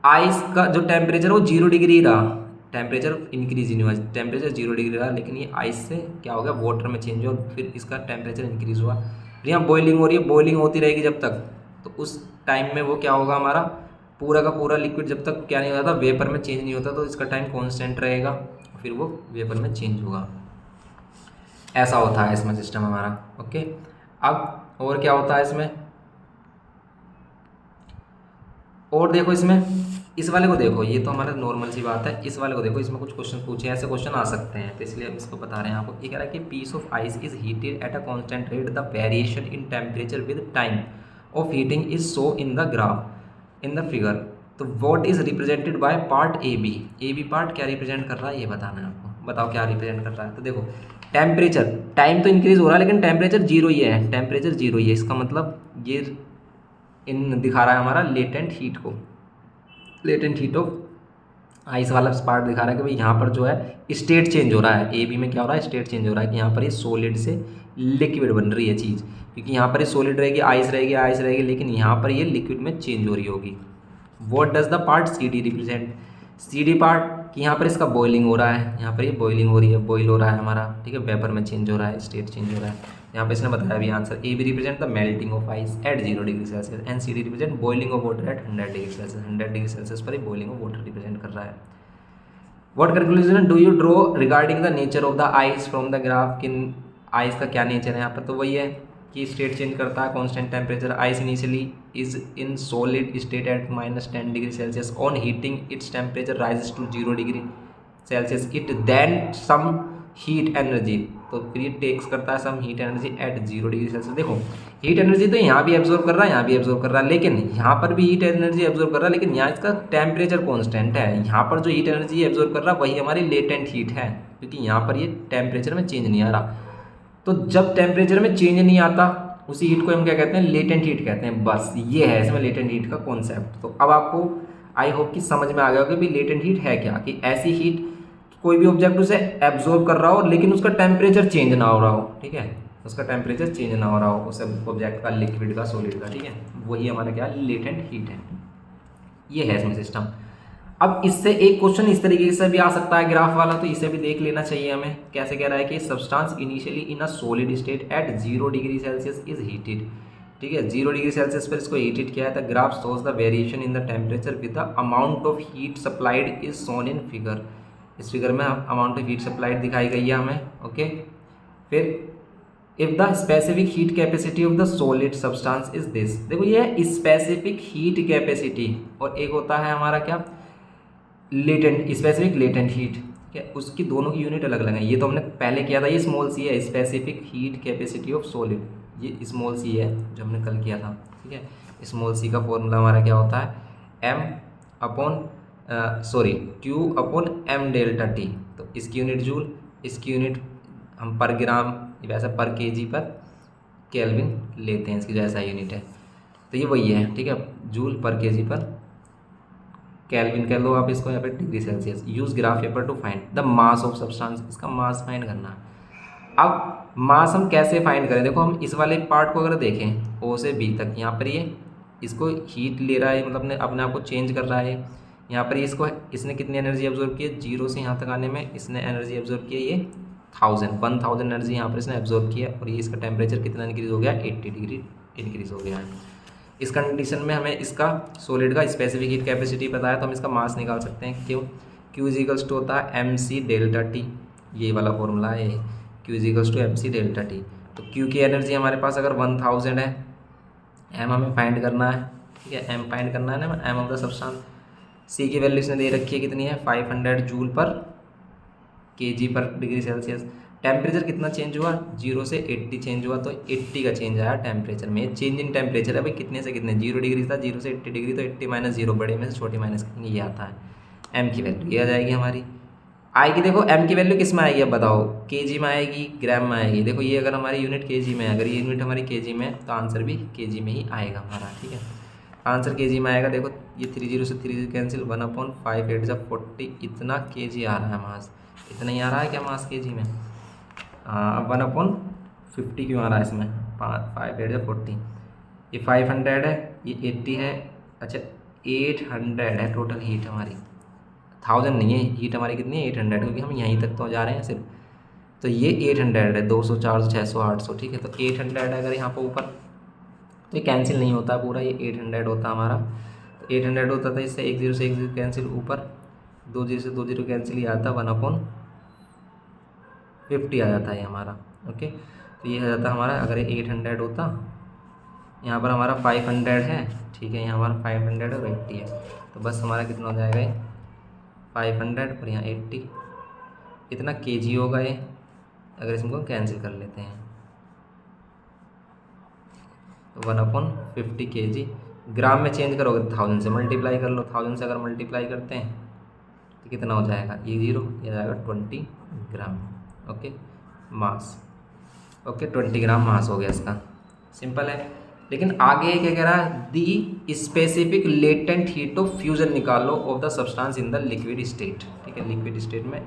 आइस का जो टेम्परेचर वो 0 डिग्री रहा, टेम्परेचर इंक्रीज नहीं हुआ, टेम्परेचर 0 डिग्री रहा, लेकिन ये आइस से क्या हो गया, वाटर में चेंज हुआ, फिर इसका टेम्परेचर इंक्रीज हुआ। फिर यहाँ बॉइलिंग हो रही है, बॉइलिंग होती रहेगी जब तक, तो उस टाइम में वो क्या होगा, हमारा पूरा का पूरा लिक्विड जब तक क्या नहीं होता, वेपर में चेंज नहीं होता, तो इसका टाइम कॉन्स्टेंट रहेगा, फिर वो वेपर में चेंज होगा। ऐसा होता है इसमें सिस्टम हमारा, ओके। अब और क्या होता है इसमें, और देखो इसमें इस वाले को देखो, ये तो हमारा नॉर्मल सी बात है। इस वाले को देखो, इसमें कुछ क्वेश्चन पूछे, ऐसे क्वेश्चन आ सकते हैं, तो इसलिए हम इसको बता रहे हैं आपको। ये कह रहा है कि piece of ice is heated at a constant rate, the variation in temperature with time of heating is so in the graph in the figure. तो what is represented by part A B part क्या represent कर रहा है, ये बताना है आपको। बताओ क्या रिप्रेजेंट कर रहा है। तो देखो टेम्परेचर, टाइम तो इंक्रीज हो रहा है लेकिन टेम्परेचर जीरो ही है, टेम्परेचर जीरो ही है। इसका मतलब ये इन दिखा रहा है हमारा लेटेंट हीट को, लेटेंट हीट ऑफ आइस वाला पार्ट दिखा रहा है कि भाई यहाँ पर जो है स्टेट चेंज हो रहा है। ए बी में क्या हो रहा है, स्टेट चेंज हो रहा है कि यहाँ पर ये सॉलिड से लिक्विड बन रही है चीज़, क्योंकि यहाँ पर ये सॉलिड रहेगी, आइस रहेगी, आइस रहेगी, लेकिन यहाँ पर ये लिक्विड में चेंज हो रही होगी। What does the part C D represent, C D part कि यहाँ पर इसका बॉइलिंग हो रहा है, यहाँ पर ये बॉइलिंग हो रही है, बॉइल हो रहा है हमारा, ठीक है, वेपर में चेंज हो रहा है, स्टेट चेंज हो रहा है। यहाँ पे इसने बताया भी answer. A B represent the melting of ice at 0 degree Celsius and C D represent boiling of water at 100 degree Celsius. 100 degree Celsius पर ही बॉइलिंग ऑफ वाटर रिप्रेजेंट कर रहा है। What conclusion do you draw regarding the nature of the ice from the graph. किन ice का क्या nature है यहाँ पर, तो वही है कि स्टेट चेंज करता है, constant temperature. Ice initially is in solid state at -10 degree Celsius, on heating its temperature rises to 0 degree Celsius, it then some heat energy, तो फिर ये टेक्स करता है some heat energy at 0 degree Celsius. देखो heat energy तो यहाँ भी absorb कर रहा है, यहाँ भी एब्जॉर्ब कर रहा है, लेकिन यहाँ पर भी हीट एनर्जी एब्जॉर्ब कर रहा है, लेकिन यहाँ इसका टेम्परेचर कांस्टेंट है। यहाँ पर जो हीट एनर्जी एब्जॉर्ब कर रहा है वही हमारी लेटेंट हीट है, क्योंकि यहाँ पर ये टेम्परेचर में चेंज नहीं आ रहा। तो जब टेम्परेचर में चेंज नहीं आता उसी हीट को हम क्या कहते हैं, लेटेंट हीट कहते हैं। बस ये है इसमें लेटेंट हीट का कॉन्सेप्ट। तो अब आपको आई होप कि समझ में आ गया होगा कि लेटेंट हीट है क्या, कि ऐसी हीट कोई भी ऑब्जेक्ट उसे एब्जॉर्ब कर रहा हो लेकिन उसका टेम्परेचर चेंज ना हो रहा हो, ठीक है, उसका टेम्परेचर चेंज ना हो रहा हो उस ऑब्जेक्ट का, लिक्विड का, सॉलिड का, ठीक है, वही हमारा क्या लेटेंट हीट है। ये है इसमें सिस्टम। अब इससे एक क्वेश्चन इस तरीके से भी आ सकता है ग्राफ वाला, तो इसे भी देख लेना चाहिए हमें। कैसे कह रहा है कि substance initially in a solid state at 0 degree Celsius is heated, ठीक है, 0 डिग्री सेल्सियस पर इसको हीटेड किया है। The graph shows the variation in the temperature with the amount of heat supplied is shown in figure. इस figure में amount of heat supplied दिखाई गई है हमें, ओके। फिर if the specific heat capacity of the solid substance is this. देखो ये है स्पेसिफिक हीट कैपेसिटी, और एक होता है हमारा क्या, लेटेंट, स्पेसिफिक लेटेंट हीट, ठीक है, उसकी दोनों की यूनिट अलग अलग है। ये तो हमने पहले किया था, ये स्मॉल सी है, specific heat capacity of solid, ये स्मॉल सी है जो हमने कल किया था, ठीक है। स्मॉल सी का फॉर्मूला हमारा क्या होता है, M upon Q upon M delta T. तो इसकी यूनिट जूल, इसकी यूनिट हम पर ग्राम, वैसे पर केजी पर केल्विन लेते हैं, इसकी जैसा यूनिट है, तो ये वही है, ठीक है, जूल पर केजी पर केल्विन कह लो आप इसको, यहाँ पे degree Celsius. Use graph paper two find the mass of substance, इसका मास फाइंड करना है। अब मास हम कैसे फाइंड करें, देखो हम इस वाले पार्ट को अगर देखें ओ से बी तक, यहाँ पर ये इसको हीट ले रहा है, मतलब अपने आप को चेंज कर रहा है। यहाँ पर इसको, इसने कितनी एनर्जी एब्जॉर्ब की है, जीरो से यहाँ तक आने में इसने एनर्जी एब्जॉर्ब की है ये 1000 एनर्जी यहाँ पर इसने एब्जॉर्ब किया, और ये इसका टेम्परेचर कितना इंक्रीज़ हो गया, 80 डिग्री इंक्रीज़ हो गया है। इस कंडीशन में हमें इसका सॉलिड का स्पेसिफिक हीट कैपेसिटी पता है, तो हम इसका मास निकाल सकते हैं। क्यों, क्यू इजिकल्स टू होता है एम सी डेल्टा टी, ये वाला फॉर्मूला है, Q equals to M C delta T. तो क्यू की एनर्जी हमारे पास अगर 1000 है, एम हमें फाइंड करना है, ठीक है, एम फाइंड करना है ना, एम ऑफ द सब्सटेंस। सी की वैल्यू इसने दे रखी है कितनी है, 500 जूल पर केजी पर डिग्री सेल्सियस। टेम्परेचर कितना चेंज हुआ, 0 से 80 चेंज हुआ, तो 80 का चेंज आया टेम्परेचर में। चेंज इन टेम्परेचर है भाई, कितने से कितने, 0 डिग्री था, 0 से 80 डिग्री, तो 80 माइनस 0, बड़े में से छोटी माइनस करेंगे, ये आता है। एम की वैल्यू ये आ जाएगी हमारी, आएगी। देखो एम की वैल्यू किस में आएगी, अब बताओ, केजी में आएगी, ग्राम में आएगी। देखो ये अगर हमारी यूनिट केजी में है, अगर ये यूनिट हमारी केजी में है, तो आंसर भी केजी में ही आएगा हमारा, ठीक है, आंसर केजी में आएगा। देखो ये 30 से 30 कैंसिल, 1/5 8 जब 40, इतना केजी आ रहा है मास, इतना ही आ रहा है क्या मास केजी में, 1/50 क्यों आ रहा है इसमें, 5 8 जब 40, ये 500 है, ये 80 है, अच्छा 800 है टोटल हीट हमारी, 1000 नहीं है, हीट हमारी कितनी है 800, क्योंकि हम यहीं तक तो जा रहे हैं सिर्फ। तो ये 800 है, 200 400 600 800, ठीक है, तो 800 है अगर यहाँ पर ऊपर, तो ये कैंसिल नहीं होता पूरा, ये 800 होता हमारा। तो 800 होता था, इससे 1 0 से 1 0 कैंसिल, ऊपर 2 0 से 2 0 कैंसिल, ये आता 1/50 आ जाता है हमारा, ओके। तो ये आ जाता हमारा, अगर ये 800 होता, यहाँ पर हमारा 500 है, ठीक है, यहाँ हमारा 500 और 80 है, तो बस हमारा कितना हो जाएगा, ये 500 और यहाँ 80, इतना केजी होगा ये, अगर इसको कैंसिल कर लेते हैं, तो 1/50 केजी। ग्राम में चेंज करोगे तो 1000 से मल्टीप्लाई कर लो, 1000 से अगर मल्टीप्लाई करते हैं तो कितना हो जाएगा, ये 0, ये जाएगा 20 ग्राम, ओके, मास, ओके, 20 ग्राम मास हो गया इसका, सिंपल है। लेकिन आगे क्या कह रहा है, the specific latent heat of fusion निकालो of the substance in the liquid state, ठीक है, लिक्विड स्टेट में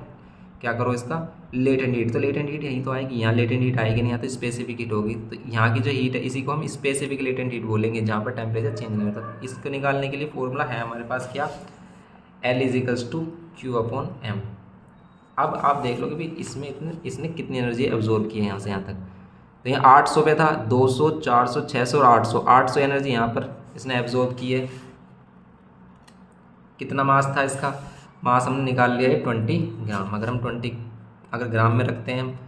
क्या करो इसका लेटेंट हीट, तो लेटेंट हीट यहीं तो आएगी, यहाँ लेटेंट हीट आएगी नहीं, यहाँ तो स्पेसिफिक हीट होगी, तो यहाँ की जो हीट है इसी को हम स्पेसिफिक लेटेंट हीट बोलेंगे, जहाँ पर टेम्परेचर चेंज नहीं होता। इसको निकालने के लिए फॉर्मूला है हमारे पास क्या, L = Q/m। अब आप देख लो कि भाई इसमें इसने कितनी एनर्जी एब्जॉर्ब की है यहाँ से यहाँ तक, तो यहाँ 800 पे था, 200 400 600 और 800 एनर्जी यहाँ पर इसने एब्जॉर्ब की है। कितना मास था इसका, मास हमने निकाल लिया है 20 ग्राम। अगर हम 20 अगर ग्राम में रखते हैं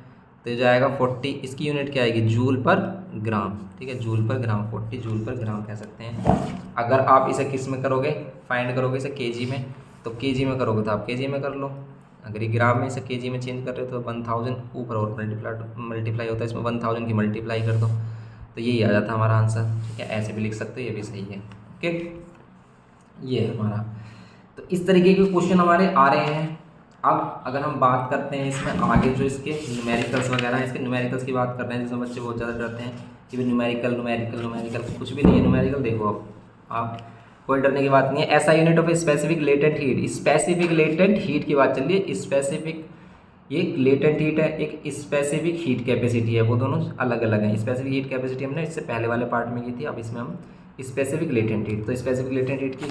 तो जाएगा 40, इसकी यूनिट क्या आएगी, जूल पर ग्राम, ठीक है, जूल पर ग्राम, 40 जूल पर ग्राम कह सकते हैं। अगर आप इसे किस में करोगे, फाइंड करोगे इसे केजी में, तो केजी में करोगे तो आप केजी में कर लो, अगर ये ग्राम में इसे केजी में चेंज कर रहे हो तो 1000 ऊपर और मल्टीप्लाई होता है, इसमें 1000 की मल्टीप्लाई कर दो, तो यही आ जाता है हमारा आंसर, ठीक है, ऐसे भी लिख सकते हो, ये भी सही है, ओके, ये है हमारा। तो इस तरीके के क्वेश्चन हमारे आ रहे हैं। अब अगर हम बात करते हैं इसमें आगे जो इसके न्यूमेरिकल्स वगैरह हैं, इसके न्यूमेरिकल्स की बात कर रहे हैं, जिसमें बच्चे बहुत ज़्यादा डरते हैं कि भाई न्यूमेरिकल कुछ भी नहीं है न्यूमेरिकल। देखो अब आप कोई डरने की बात नहीं है। ऐसा unit of specific latent heat, specific latent heat की बात चल रही है। स्पेसिफिक ये लेटेंट हीट है, एक स्पेसिफिक हीट कैपेसिटी है, वो दोनों अलग अलग हैं। स्पेसिफिक हीट कैपेसिटी हमने इससे पहले वाले पार्ट में की थी, अब इसमें हम स्पेसिफिक लेटेंट हीट, तो स्पेसिफिक लेटेंट हीट की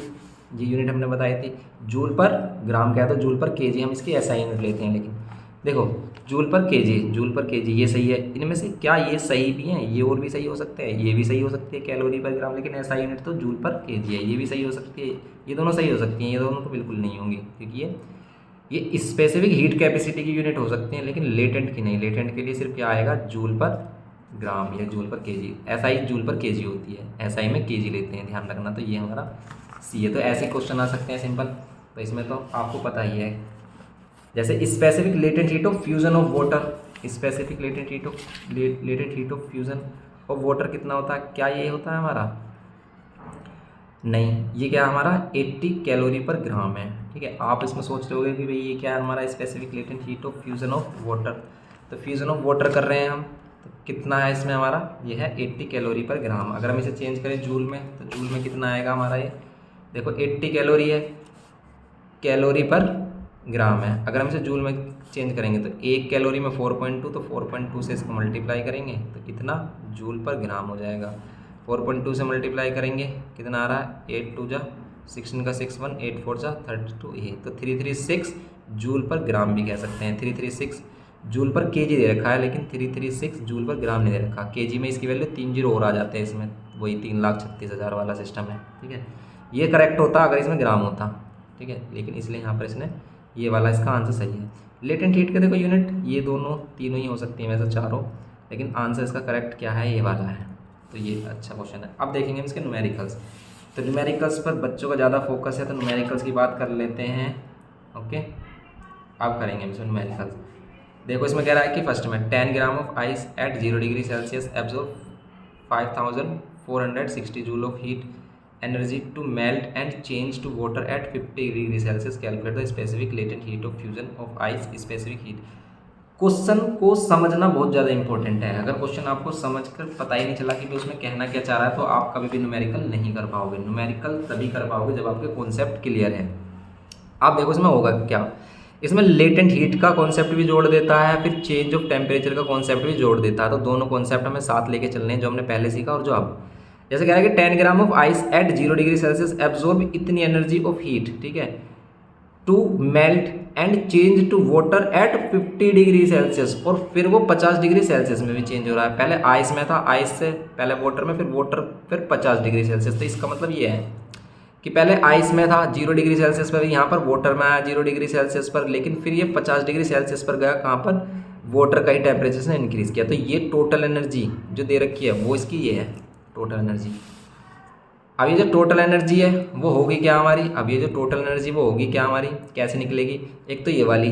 ये यूनिट हमने बताई थी, जूल पर ग्राम क्या है, तो जूल पर केजी हम इसकी ऐसा यूनिट लेते हैं। लेकिन देखो जूल पर केजी ये सही है, इनमें से क्या ये सही भी हैं, ये और भी सही हो सकते हैं, ये भी सही हो सकती है कैलोरी पर ग्राम, लेकिन ऐसा यूनिट तो जूल पर केजी है, ये भी सही हो सकती है, ये दोनों सही हो सकती हैं, ये दोनों तो बिल्कुल नहीं होंगी, क्योंकि ये स्पेसिफिक हीट कैपेसिटी की यूनिट हो सकती हैं, लेकिन लेटेंट की नहीं। लेटेंट के लिए सिर्फ क्या आएगा, जूल पर ग्राम या जूल पर केजी। एसआई जूल पर केजी होती है, एसआई में केजी लेते हैं, ध्यान रखना। तो ये हमारा सी है। तो ऐसे क्वेश्चन आ सकते हैं सिंपल, तो इसमें तो आपको पता ही है। जैसे specific latent heat of fusion of water, specific latent heat of fusion of water कितना होता है? क्या ये होता है हमारा? नहीं, ये क्या हमारा 80 कैलोरी पर ग्राम है। ठीक है, आप इसमें सोच रहे होगे कि भाई ये क्या है हमारा specific latent heat of fusion of water. तो फ्यूजन ऑफ वाटर कर रहे हैं हम, तो कितना है इसमें हमारा? ये है 80 कैलोरी पर ग्राम। अगर हम इसे चेंज करें जूल में, तो जूल में कितना आएगा हमारा? ये देखो 80 कैलोरी है, कैलोरी पर ग्राम है। अगर हम इसे जूल में चेंज करेंगे तो 1 कैलोरी में 4.2, तो 4.2 से इसको मल्टीप्लाई करेंगे तो कितना जूल पर ग्राम हो जाएगा। 4.2 से मल्टीप्लाई करेंगे कितना आ रहा है? 8 2 जा 16 का 6 1, 8 4 जा 32, ये तो 336 जूल पर ग्राम भी कह सकते हैं। 336 जूल पर केजी दे रखा है, लेकिन 336 जूल पर ग्राम नहीं दे रखा। केजी में इसकी वैल्यू 3 जीरो और आ जाते हैं इसमें, वही 3,36,000 वाला सिस्टम है। ठीक है, ये करेक्ट होता अगर इसमें ग्राम होता। ठीक है, लेकिन इसलिए यहाँ पर इसने ये वाला इसका आंसर सही है। लेटेंट हीट के देखो यूनिट ये दोनों तीनों ही हो सकती हैं वैसे चारों, लेकिन आंसर इसका करेक्ट क्या है? ये वाला है। तो ये अच्छा क्वेश्चन है। अब देखेंगे इसके न्यूमेरिकल्स। तो न्यूमेरिकल्स पर बच्चों का ज़्यादा फोकस है, तो न्यूमेरिकल्स की बात कर लेते हैं। ओके, अब करेंगे हम इसमें न्यूमेरिकल्स। देखो इसमें कह रहा है कि फर्स्ट में 10 gram of ice at 0 degree Celsius absorb 5460 joule of heat energy to melt and change to water at 50 degree Celsius. Calculate the specific latent heat of fusion of ice. Specific heat question को समझना बहुत ज़्यादा important है। अगर question आपको समझकर पता ही नहीं चला कि उसमें कहना क्या चाह रहा है, तो आप कभी भी न्यूमेरिकल नहीं कर पाओगे। न्यूमेरिकल तभी कर पाओगे जब आपके कॉन्सेप्ट क्लियर है। आप देखो इसमें होगा क्या, इसमें लेटेंट हीट का कॉन्सेप्ट भी जोड़ देता है, फिर चेंज ऑफ टेम्परेचर का कॉन्सेप्ट भी जोड़ देता है। तो दोनों कॉन्सेप्ट हमें साथ लेके चलने हैं, जो हमने पहले सीखा और जो अब। जैसे कह रहा है कि 10 gram of ice at 0 degree Celsius absorb इतनी एनर्जी ऑफ हीट, ठीक है, to melt and change to water at 50 degree Celsius. और फिर वो 50 डिग्री सेल्सियस में भी चेंज हो रहा है। पहले आइस में था, आइस से पहले वाटर में, फिर वाटर, फिर 50 डिग्री सेल्सियस। तो इसका मतलब ये है कि पहले आइस में था 0 डिग्री सेल्सियस पर, यहाँ पर वाटर में आया 0 डिग्री सेल्सियस पर, लेकिन फिर ये 50 डिग्री सेल्सियस पर गया। कहाँ पर? वाटर का ही टेम्परेचर से इंक्रीज किया। तो ये टोटल एनर्जी जो दे रखी है वो इसकी ये है टोटल एनर्जी। अब ये जो टोटल एनर्जी है वो होगी क्या हमारी? अब ये जो टोटल एनर्जी वो होगी क्या हमारी? कैसे निकलेगी? एक तो ये वाली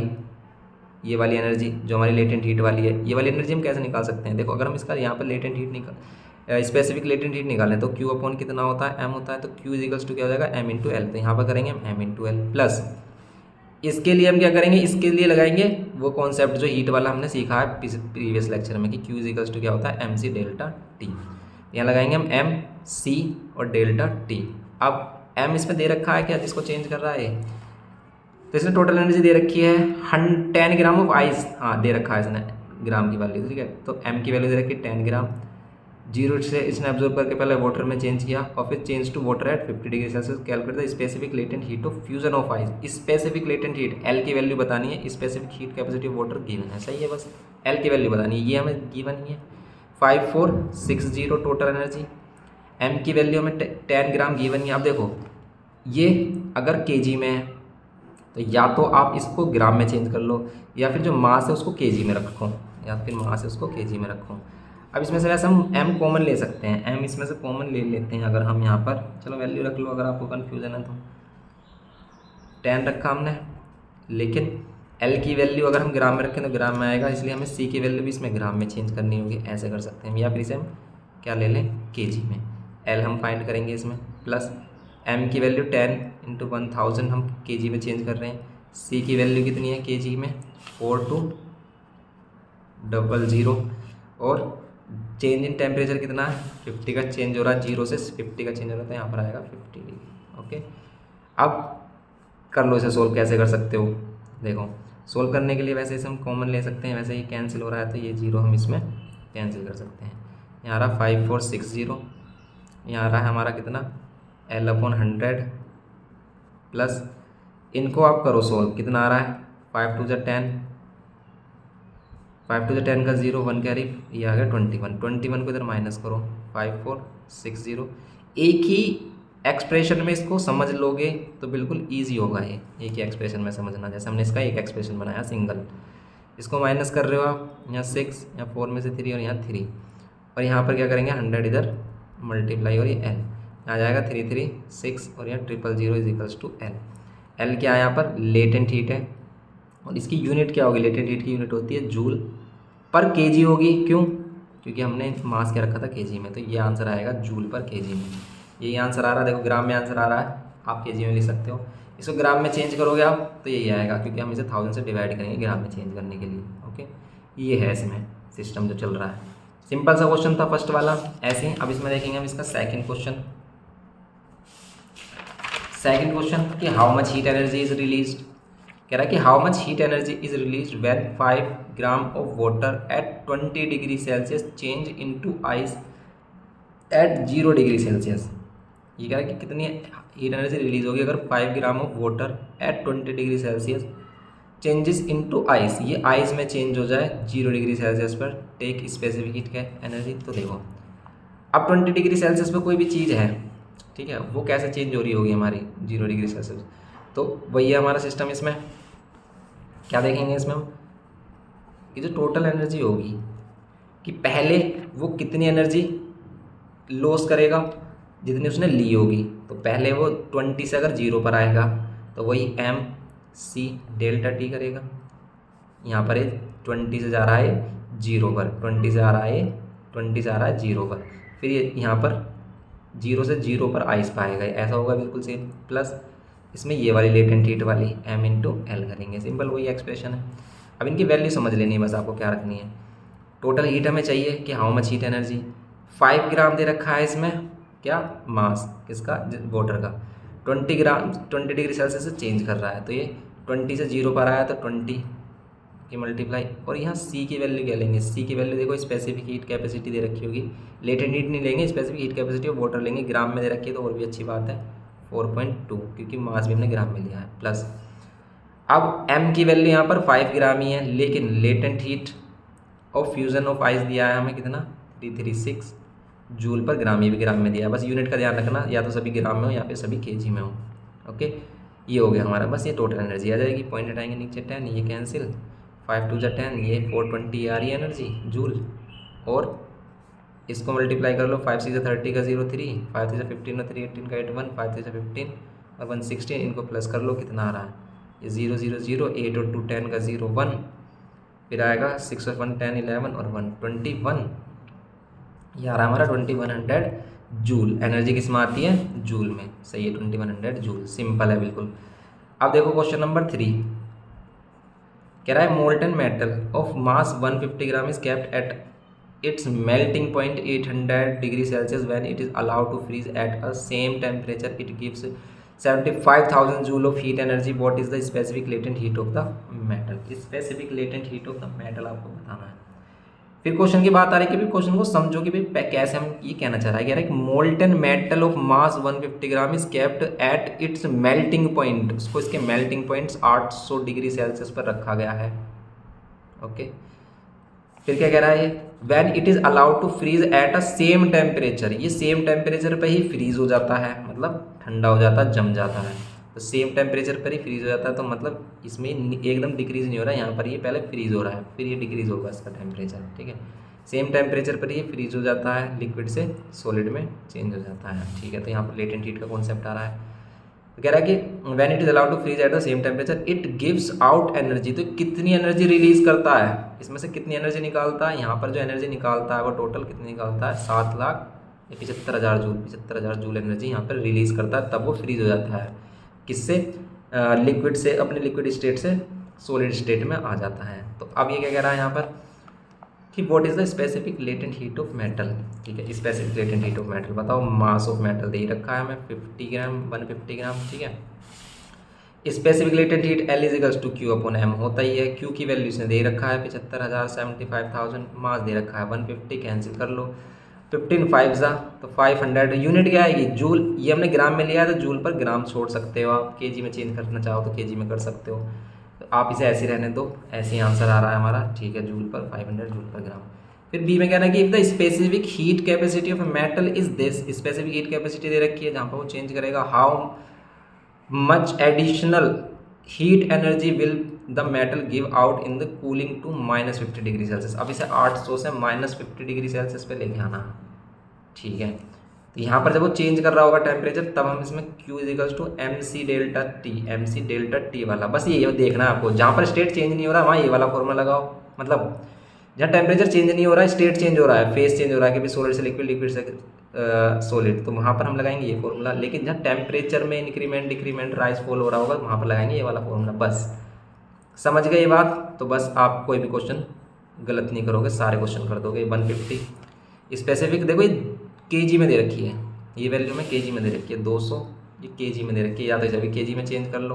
एनर्जी जो हमारी लेटेंट हीट वाली है, ये वाली एनर्जी हम कैसे निकाल सकते हैं? देखो अगर हम इसका यहाँ पर latent heat specific latent heat निकालें तो Q अपॉन कितना होता है? M होता है। तो Q इजिकल्स टू क्या हो जाएगा? M into L. तो यहाँ पर करेंगे हम M इंटू एल प्लस, इसके लिए हम क्या करेंगे? इसके लिए लगाएंगे वो कॉन्सेप्ट जो हीट वाला हमने सीखा है प्रीवियस लेक्चर में कि Q इजिकल्स टू क्या होता है? MC delta T। यहाँ लगाएंगे हम M C और डेल्टा T। अब M इसमें दे रखा है क्या जिसको चेंज कर रहा है? तो इसने टोटल एनर्जी दे रखी है 10 ग्राम ऑफ आइस, हाँ दे रखा है इसने ग्राम की वैल्यू, ठीक है। तो M की वैल्यू दे रखी है 10 ग्राम। 0 से इसने ऑब्जर्व करके पहले वाटर में चेंज किया और फिर change to water at 50 degree Celsius. Calculate the specific latent heat of fusion of ice. Specific latent heat L की वैल्यू बतानी है, specific heat capacity of water given है, सही है। बस L की वैल्यू बतानी है, ये हमें गिवन ही है 5460 टोटल एनर्जी। M की वैल्यू हमें 10 ग्राम गिवन है। अब देखो ये अगर केजी में है तो या तो आप इसको ग्राम में चेंज कर लो, या फिर जो मास है उसको केजी में रखो, या फिर मास है उसको केजी में रखो। अब इसमें से वैसे हम M कॉमन ले सकते हैं, M इसमें से कॉमन ले लेते हैं। अगर हम यहाँ पर चलो वैल्यू रख लो, अगर आपको कन्फ्यूजन है तो 10 रखा हमने, लेकिन L की वैल्यू अगर हम ग्राम में रखें तो ग्राम में आएगा, इसलिए हमें C की वैल्यू भी इसमें ग्राम में चेंज करनी होगी। ऐसे कर सकते हैं, या फिर इसे हम क्या ले लें? केजी में। L हम फाइंड करेंगे इसमें, प्लस M की वैल्यू 10 इंटू 1000 हम केजी में चेंज कर रहे हैं। C की वैल्यू कितनी है केजी में? 4200। और चेंज इन टेम्परेचर कितना है? 50 का चेंज हो रहा है, 0 से 50 का चेंज हो रहा है, तो यहाँ पर आएगा 50 डिग्री। ओके, अब कर लो इसे सोल्व। कैसे कर सकते हो? देखो सोल्व करने के लिए वैसे इसे हम कॉमन ले सकते हैं, वैसे ही कैंसिल हो रहा है तो ये 0 हम इसमें कैंसिल कर सकते हैं। यहाँ रहा 5460, यहाँ रहा हमारा कितना? L अपॉन 100 प्लस इनको आप करो सोल्व, कितना आ रहा है? 5 2 10, 5 2 10 का 0 1 कैरी, ये आ गया 21 को इधर माइनस करो 5460। एक ही एक्सप्रेशन में इसको समझ लोगे तो बिल्कुल ईजी होगा ये, एक ही एक्सप्रेशन में समझना। जैसे हमने इसका एक एक्सप्रेशन बनाया सिंगल, इसको माइनस कर रहे हो आप, यहाँ 6, यहाँ 4 में से 3 और यहाँ 3, और यहाँ पर क्या करेंगे 100 इधर मल्टीप्लाई और ये एल आ जाएगा 336 और यहाँ 000 is equals to L. L क्या है यहाँ पर लेटेंट हीट है और इसकी यूनिट क्या होगी, लेटेंट हीट की यूनिट होती है जूल पर केजी होगी। क्यों? क्योंकि हमने मास क्या रखा था केजी में, तो ये आंसर आएगा जूल पर केजी में। यही आंसर आ रहा है, देखो ग्राम में आंसर आ रहा है, आप केजी में लिख सकते हो। इसको ग्राम में चेंज करोगे आप तो यही आएगा, क्योंकि हम इसे 1000 से डिवाइड करेंगे ग्राम में चेंज करने के लिए। ओके, ये है इसमें सिस्टम जो चल रहा है। सिंपल सा क्वेश्चन था फर्स्ट वाला, ऐसे ही। अब इसमें देखेंगे हम इसका सेकंड क्वेश्चन। सेकंड क्वेश्चन कि how much heat energy is released. कह रहा है कि how much heat energy is released when 5 gram of water eight 20 degree Celsius change into ice at 0 degree Celsius. ये कह रहा है कि कितनी हीट एनर्जी रिलीज होगी अगर 5 ग्राम of water eight 20 degree Celsius changes into ice, ये आइस में चेंज हो जाए 0 डिग्री सेल्सियस पर, टेक स्पेसिफिक हीट का एनर्जी। तो देखो अब 20 डिग्री सेल्सियस पर कोई भी चीज़ है, ठीक है, वो कैसे चेंज हो रही होगी हमारी 0 डिग्री सेल्सियस। तो वही है हमारा सिस्टम। इसमें क्या देखेंगे इसमें हम कि जो टोटल एनर्जी होगी कि पहले वो कितनी एनर्जी लॉस करेगा जितनी उसने ली होगी। तो पहले वो 20 से अगर 0 पर आएगा तो वही एम सी डेल्टा टी करेगा। यहाँ पर 20 से जा रहा है 0 पर, 20 से आ रहा है 20 से आ रहा है 0 पर, फिर ये यहाँ पर 0 से 0 पर आइस पाएगा, ऐसा होगा बिल्कुल सेम। प्लस इसमें ये वाली लेटेंट हीट वाली m इंटू एल करेंगे, सिंपल वही एक्सप्रेशन है। अब इनकी वैल्यू समझ लेनी है बस, आपको क्या रखनी है। टोटल हीट हमें चाहिए कि हाउ मच हीट एनर्जी, 5 ग्राम दे रखा है इसमें क्या मास किसका, वाटर का। 20 डिग्री सेल्सियस से चेंज कर रहा है, तो ये 20 से 0 पर आया तो 20 की मल्टीप्लाई, और यहाँ c की वैल्यू क्या लेंगे, c की वैल्यू देखो स्पेसिफिक हीट कैपेसिटी दे रखी होगी, लेटेंट हीट नहीं लेंगे, specific heat capacity of water लेंगे। ग्राम में दे रखी है तो और भी अच्छी बात है, 4.2, क्योंकि मास भी हमने ग्राम में लिया है। प्लस अब m की वैल्यू यहाँ पर 5 ग्राम ही है, लेकिन latent heat of fusion of ice दिया है हमें कितना 336 जूल पर ग्राम, ये भी ग्राम में दिया है। बस यूनिट का ध्यान रखना, या तो सभी ग्राम में हो या फिर सभी केजी में हो। ओके, ये हो गया हमारा, बस ये टोटल एनर्जी आ जाएगी। पॉइंट हटाएंगे नीचे 10, ये कैंसिल, 5 2 10, ये 420 आ रही है एनर्जी जूल, और इसको मल्टीप्लाई कर लो, 5 6 30 का 0 3, 5 3 15 और 3 18 का 81, 5 3 15 और 1 16, इनको प्लस कर लो, कितना आ रहा है ये 0 0 0, 8 और 2 10 का 0 1, फिर आएगा 6 और 1 10 11 और 1 21, ये आ रहा है हमारा 2100 जूल। एनर्जी किस में आती है, जूल में, सही है 2100 जूल, सिंपल है बिल्कुल। अब देखो क्वेश्चन नंबर 3, कह रहा है molten metal of mass 150 gram is kept at its melting point 800 degree Celsius. When it is allowed to freeze at a same temperature, it gives 75,000 joule of heat energy. What is the specific latent heat of the metal? Specific latent heat of the metal आपको बताना है। फिर question की बात आ रही है कि भी क्वेश्चन को समझो कि भाई कैसे हम ये कहना चाह रहा है। कह रहा है कि molten metal of mass 150 gram is kept at its melting point, उसको इसके मेल्टिंग पॉइंट्स 800 डिग्री सेल्सियस पर रखा गया है। ओके, फिर क्या कह रहा है, when it is allowed to freeze at a same temperature, ये सेम टेम्परेचर पे ही फ्रीज हो जाता है, मतलब ठंडा हो जाता है, जम जाता है। तो सेम टेम्परेचर पर ही फ्रीज हो जाता है, तो मतलब इसमें एकदम डिक्रीज नहीं हो रहा है, यहाँ पर ये पहले फ्रीज हो रहा है, फिर ये डिक्रीज होगा इसका टेम्परेचर। ठीक है, सेम टेम्परेचर पर ही फ्रीज हो जाता है, लिक्विड से सॉलिड में चेंज हो जाता है। ठीक है, तो यहाँ पर लेटेंट हीट का कॉन्सेप्ट आ रहा है। तो कह रहा है कि when it is allowed to freeze at the same temperature it gives out energy, तो कितनी एनर्जी रिलीज करता है, इसमें से कितनी एनर्जी निकालता है। यहाँ पर जो एनर्जी निकालता है वो टोटल कितनी निकालता है, 7,75,000 जूल, 75,000 जूल एनर्जी यहाँ पर रिलीज करता है, तब वो फ्रीज हो जाता है। किससे, लिक्विड से, अपने लिक्विड स्टेट से सॉलिड स्टेट में आ जाता है। तो अब ये क्या कह रहा है यहाँ पर कि what is the specific latent heat of metal. ठीक है, specific latent heat of metal बताओ। मास ऑफ मेटल दे रखा है हमें 50 ग्राम, 150 ग्राम। ठीक है, specific latent heat L equals to Q upon M होता ही है। Q की वैल्यू इसने दे रखा है 75,000, 75,000, मास दे रखा है 150, कैंसिल कर लो, 15 5 जा तो 500, यूनिट क्या आएगी जूल, ये हमने ग्राम में लिया है तो जूल पर ग्राम छोड़ सकते हो आप, केजी में चेंज करना चाहो तो केजी में कर सकते हो, तो आप इसे ऐसे रहने दो, ऐसे ही आंसर आ रहा है हमारा। ठीक है, जूल पर 500 जूल पर ग्राम। फिर बी में कहना है कि if the specific heat capacity of metal is this, specific heat capacity दे रखी है जहाँ पर वो चेंज करेगा, how much additional heat energy will the metal give out in the cooling to -50 degree Celsius. अब इसे 800 से -50 डिग्री सेल्सियस पे लेके आना है, ठीक है। तो यहाँ पर जब वो चेंज कर रहा होगा टेम्परेचर, तब हम इसमें Q equals to M C delta T वाला, बस ये देखना है आपको। जहाँ पर स्टेट चेंज नहीं हो रहा वहाँ ये वाला फॉर्मूला लगाओ, मतलब जहाँ टेम्परेचर चेंज नहीं हो रहा है, स्टेट चेंज हो रहा है, फेस चेंज हो रहा है कि भाई सॉलिड से लिक्विड, लिक्विड से सॉलिड, तो वहाँ पर हम लगाएंगे ये फॉर्मूला। लेकिन जहाँ टेम्परेचर में इंक्रीमेंट डिक्रीमेंट राइज फॉल हो रहा होगा, वहाँ पर लगाएंगे ये वाला फॉर्मूला। बस समझ गए ये बात? तो बस आप कोई भी क्वेश्चन गलत नहीं करोगे, सारे क्वेश्चन कर दोगे। 150 स्पेसिफिक देखो ये केजी में दे रखी है, ये वैल्यू में केजी में दे रखी है, 200 ये केजी में दे रखी है, या तो जब केजी में चेंज कर लो,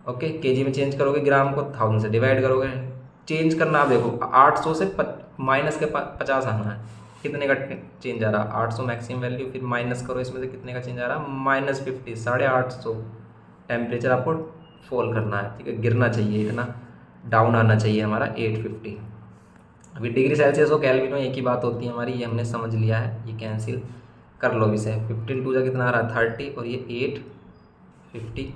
ओके। केजी में चेंज करोगे, ग्राम को 1000 से डिवाइड करोगे, चेंज करना। आप देखो 800 से माइनस के 50 आना है, कितने का चेंज आ रहा है? 800 मैक्सिमम वैल्यू, फिर माइनस करो, इसमें से कितने का चेंज आ रहा है? -50, 850 टेम्परेचर आपको फॉल करना है, ठीक है, गिरना चाहिए, इतना डाउन आना चाहिए हमारा 850। अभी डिग्री सेल्सियस और केल्विन में एक ही बात होती है हमारी, ये हमने समझ लिया है, ये कैंसिल कर लो इसे। 15 2 कितना आ रहा है? 30, और ये 850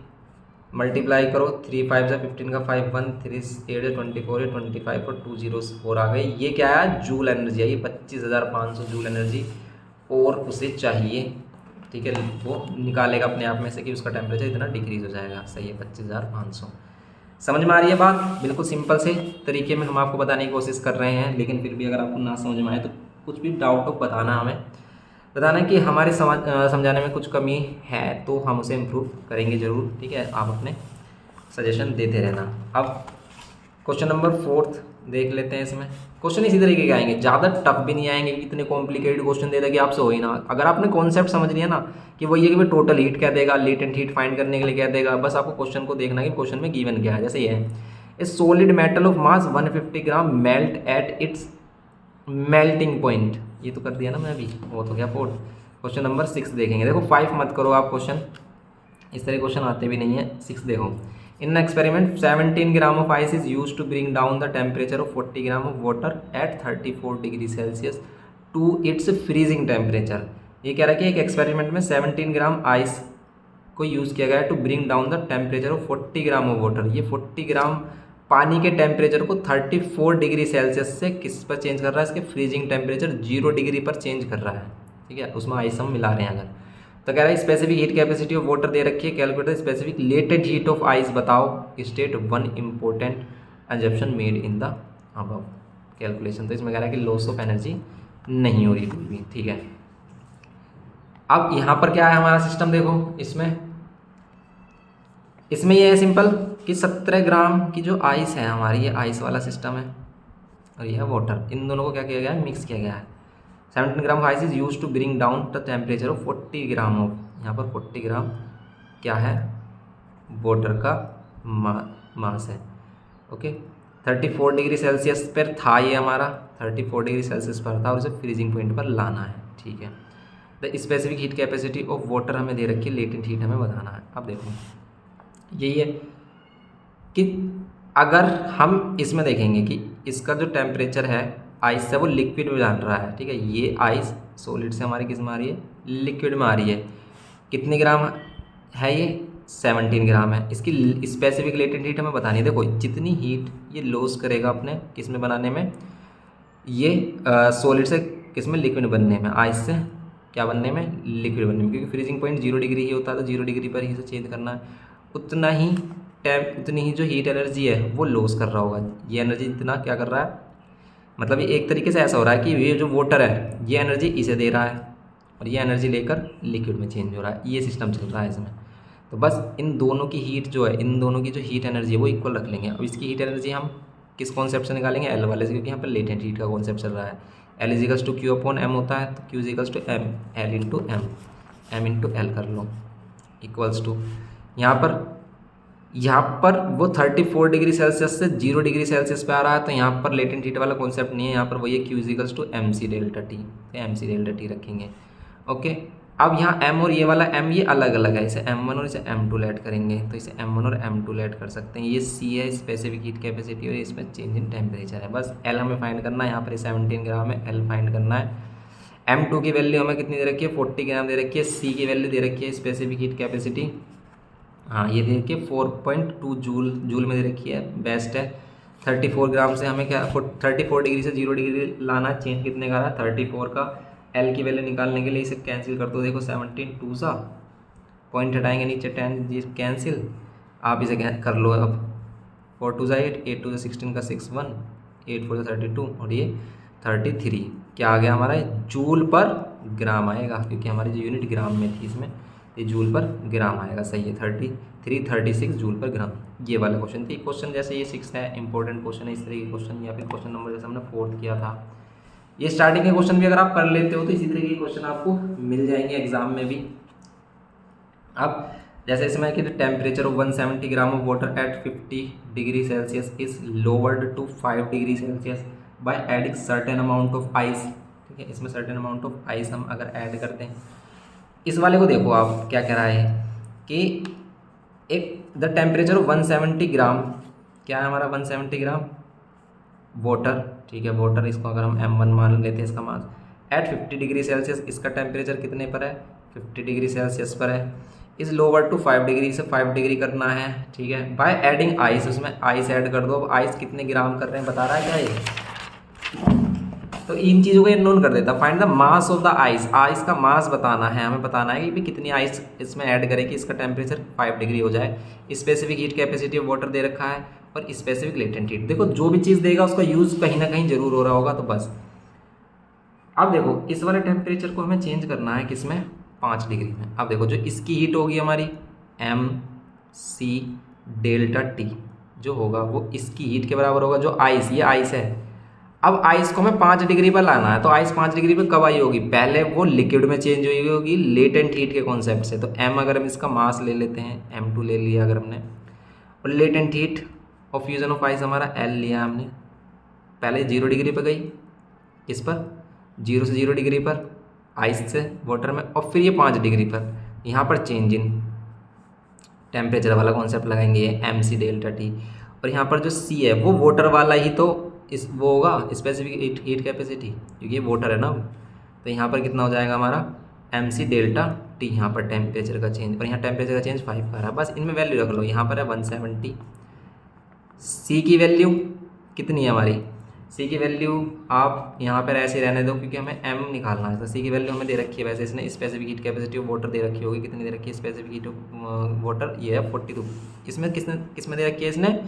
मल्टीप्लाई करो, 3 5 से 15 का 5 1 3 8 24 है 25 और 2 0 4 आ गए। ये क्या है? जूल एनर्जी है, ये 25,500 जूल एनर्जी और उसे चाहिए, ठीक है। वो निकालेगा अपने आप में से कि उसका टेम्परेचर इतना डिक्रीज हो जाएगा, सही है, 25,500। समझ में आ रही है बात? बिल्कुल सिंपल से तरीके में हम आपको बताने की कोशिश कर रहे हैं, लेकिन फिर भी अगर आपको ना समझ में आए तो कुछ भी डाउट हो बताना, हमें बताना कि हमारे समझाने में कुछ कमी है तो हम उसे इम्प्रूव करेंगे ज़रूर, ठीक है। आप अपने सजेशन देते रहना। अब क्वेश्चन नंबर 4 देख लेते हैं। इसमें क्वेश्चन इसी तरीके के आएंगे, ज़्यादा टफ भी नहीं आएंगे, इतने कॉम्प्लिकेटेड क्वेश्चन दे देगा आपसे हो ही ना। अगर आपने कॉन्सेप्ट समझ लिया ना कि वो ये कि भाई टोटल हीट क्या देगा, लेटेंट हीट फाइंड करने के लिए क्या देगा, बस आपको क्वेश्चन को देखना कि क्वेश्चन में गिवन क्या है। जैसे ये है, ए solid metal of mass 150 gram melt at its melting point, ये तो कर दिया ना मैं अभी, वो तो क्या 4। क्वेश्चन नंबर 6 देखेंगे। देखो 5 मत करो आप क्वेश्चन, इस तरह क्वेश्चन आते भी नहीं है। 6 देखो, in experiment 17 gram of ice is use to bring down the temperature of 40 gram of water at 34 degree Celsius to its freezing temperature. ये कह रहा है कि एक एक्सपेरिमेंट में 17 ग्राम आइस को यूज़ किया गया है to bring down the temperature of 40 gram of water. ये 40 ग्राम पानी के टेम्परेचर को 34 डिग्री सेल्सियस से किस पर चेंज कर रहा है? इसके फ्रीजिंग टेम्परेचर 0 डिग्री पर चेंज कर रहा है, ठीक है। उसमें आइस हम मिला रहे हैं अगर, तो कह रहा है specific heat capacity of water दे रखी है, calculate specific latent heat of ice बताओ, state 1 important assumption made in the above calculation. तो इसमें कह रहा है कि लॉस ऑफ एनर्जी नहीं हो रही कोई भी, ठीक है। अब यहाँ पर क्या है हमारा सिस्टम, देखो इसमें ये है सिंपल कि 17 ग्राम की जो आइस है हमारी, ये आइस वाला सिस्टम है और ये है वाटर, इन दोनों को क्या किया गया है? मिक्स किया गया है। 17 gram ice is use to bring down the temperature of 40 gram of, यहाँ पर 40 ग्राम क्या है? वाटर का मास है, ओके। 34 डिग्री सेल्सियस पर था ये हमारा, 34 डिग्री सेल्सियस पर था और उसे फ्रीजिंग पॉइंट पर लाना है, ठीक है। The specific heat capacity of water हमें दे रखी है, लेटेंट हीट हमें बताना है। अब देखो यही है कि अगर हम इसमें देखेंगे कि इसका जो टेम्परेचर है आइस से वो लिक्विड में जान रहा है, ठीक है। ये आइस सॉलिड से हमारी किस में आ रही है? लिक्विड में आ रही है। कितने ग्राम है ये? 17 ग्राम है। इसकी स्पेसिफिक लेटेंट हीट हमें बतानी है। देखो जितनी हीट ये लॉस करेगा अपने किस में बनाने में, ये सॉलिड से किस में? लिक्विड बनने में, आइस से क्या बनने में? लिक्विड बनने में, क्योंकि फ्रीजिंग पॉइंट 0 डिग्री ही होता है, तो 0 डिग्री पर ही से चेंज करना है। उतनी ही जो हीट एनर्जी है वो लॉस कर रहा होगा। ये एनर्जी इतना क्या कर रहा है, मतलब ये एक तरीके से ऐसा हो रहा है कि ये जो वाटर है ये एनर्जी इसे दे रहा है और ये एनर्जी लेकर लिक्विड में चेंज हो रहा है, ये सिस्टम चल रहा है इसमें। तो बस इन दोनों की हीट जो है, इन दोनों की जो हीट एनर्जी है वो इक्वल रख लेंगे। अब इसकी हीट एनर्जी हम किस कॉन्सेप्ट से निकालेंगे? एल वाले से, क्योंकि यहाँ पर लेटेंट हीट का कॉन्सेप्ट चल रहा है। L equals to Q upon M होता है, तो Q equals to M, L into M into L कर लो, इक्वल्स टू यहाँ पर वो 34 डिग्री सेल्सियस से 0 डिग्री सेल्सियस पे आ रहा है, तो यहाँ पर लेटेंट हीट वाला कॉन्सेप्ट नहीं है, यहाँ पर वही है Q equals to M C delta T, M C delta T रखेंगे, ओके। अब यहाँ m और ये वाला m ये अलग अलग है, इसे m1 और इसे m2 ऐड करेंगे, तो इसे m1 और m2 ऐड कर सकते हैं। ये c है स्पेसिफिक हीट कैपेसिटी और इसमें चेंज इन टेम्परेचर है। बस l हमें फाइंड करना है, यहाँ पर 17 ग्राम है, l फाइंड करना है। m2 की वैल्यू हमें कितनी दे रखी है? 40 ग्राम दे रखी है। c की वैल्यू दे रखी है स्पेसिफिक हीट कैपेसिटी हाँ ये देखिए 4.2 जूल जूल में दे रखी है, बेस्ट है। 34 ग्राम से हमें क्या 34 डिग्री से 0 डिग्री लाना, चेंज कितने का रहा है 34 का। एल की वैल्यू निकालने के लिए इसे कैंसिल कर दो, देखो 17 टू सा, पॉइंट हटाएंगे नीचे 10 जी कैंसिल, आप इसे कर लो अब। 4 टू सा 8, 8 टू सा 16 का 6 1, 8 4 सा 32 और ये 33, क्या आ गया हमारा जूल पर ग्राम आएगा, क्योंकि हमारी जो यूनिट ग्राम में थी इसमें, ये जूल पर ग्राम आएगा, सही है 36 जूल पर ग्राम। ये वाला क्वेश्चन थी। क्वेश्चन जैसे ये 6 है, इंपॉर्टेंट क्वेश्चन है इस तरह के क्वेश्चन, या फिर क्वेश्चन नंबर जैसे हमने 4th किया था, ये स्टार्टिंग के क्वेश्चन भी अगर आप कर लेते हो तो इसी तरह के क्वेश्चन आपको मिल जाएंगे एग्जाम में भी। अब जैसे इसमें कि temperature of 170 gram of water at 50 degree Celsius is lowered to 5 degree Celsius by adding certain amount of ice, ठीक है, इसमें सर्टेन अमाउंट ऑफ आइस हम अगर ऐड करते हैं। इस वाले को देखो आप क्या कह रहा है कि एक द टेम्परेचर ऑफ 170 ग्राम, क्या है हमारा 170 ग्राम वाटर, ठीक है वाटर, इसको अगर हम M1 मान लेते हैं इसका मास, एट 50 डिग्री सेल्सियस, इसका टेम्परेचर कितने पर है 50 डिग्री सेल्सियस पर है, इस लोअर टू 5 डिग्री से 5 डिग्री करना है, ठीक है, बाय एडिंग आइस, उसमें आइस ऐड कर दो। अब आइस कितने ग्राम कर रहे हैं बता रहा है क्या ये, तो इन चीज़ों को ये नोट कर देता। Find the mass of the ice, ice का मास बताना है, हमें बताना है कि भी कितनी आइस इसमें ऐड करें कि इसका टेम्परेचर 5 डिग्री हो जाए। Specific heat capacity of water दे रखा है और स्पेसिफिक लेटेंट हीट। देखो जो भी चीज़ देगा उसका यूज़ कहीं ना कहीं जरूर हो रहा होगा, तो बस। अब देखो इस वाले टेम्परेचर को हमें चेंज करना है किसमें 5 डिग्री में। अब देखो जो इसकी हीट होगी हमारी MC डेल्टा T जो होगा वो इसकी हीट के बराबर होगा, जो आइस, ये आइस है। अब आइस को हमें 5 डिग्री पर लाना है, तो आइस 5 डिग्री पर कब आई होगी, पहले वो लिक्विड में चेंज हुई होगी लेटेंट हीट के कॉन्सेप्ट से। तो M अगर हम इसका मास ले लेते हैं, M2 ले लिया अगर हमने, और latent heat of fusion of ice हमारा L लिया हमने, पहले 0 डिग्री पर गई, इस पर 0 से 0 डिग्री पर आइस से वाटर में, और फिर ये 5 डिग्री पर, यहाँ पर चेंज इन टेम्परेचर वाला कॉन्सेप्ट लगाएंगे MC डेल्टा T, और यहाँ पर जो C है वो वाटर वाला ही तो इस वो होगा स्पेसिफिक हीट कैपेसिटी, क्योंकि ये वाटर है ना। तो यहाँ पर कितना हो जाएगा हमारा MC डेल्टा T, यहाँ पर टेम्परेचर का चेंज, और यहाँ टेम्परेचर का चेंज 5 का रहा। बस इनमें वैल्यू रख लो, यहाँ पर है 170। C की वैल्यू कितनी है हमारी, C की वैल्यू आप यहाँ पर ऐसे रहने दो क्योंकि हमें M निकालना है। तो C की वैल्यू हमें दे रखी है, वैसे इसने specific heat capacity of water दे रखी होगी, कितनी दे रखी है स्पेसिफिक हीट ऑफ वाटर, ये है 42। इसमें किसमें दे रखी है इसने,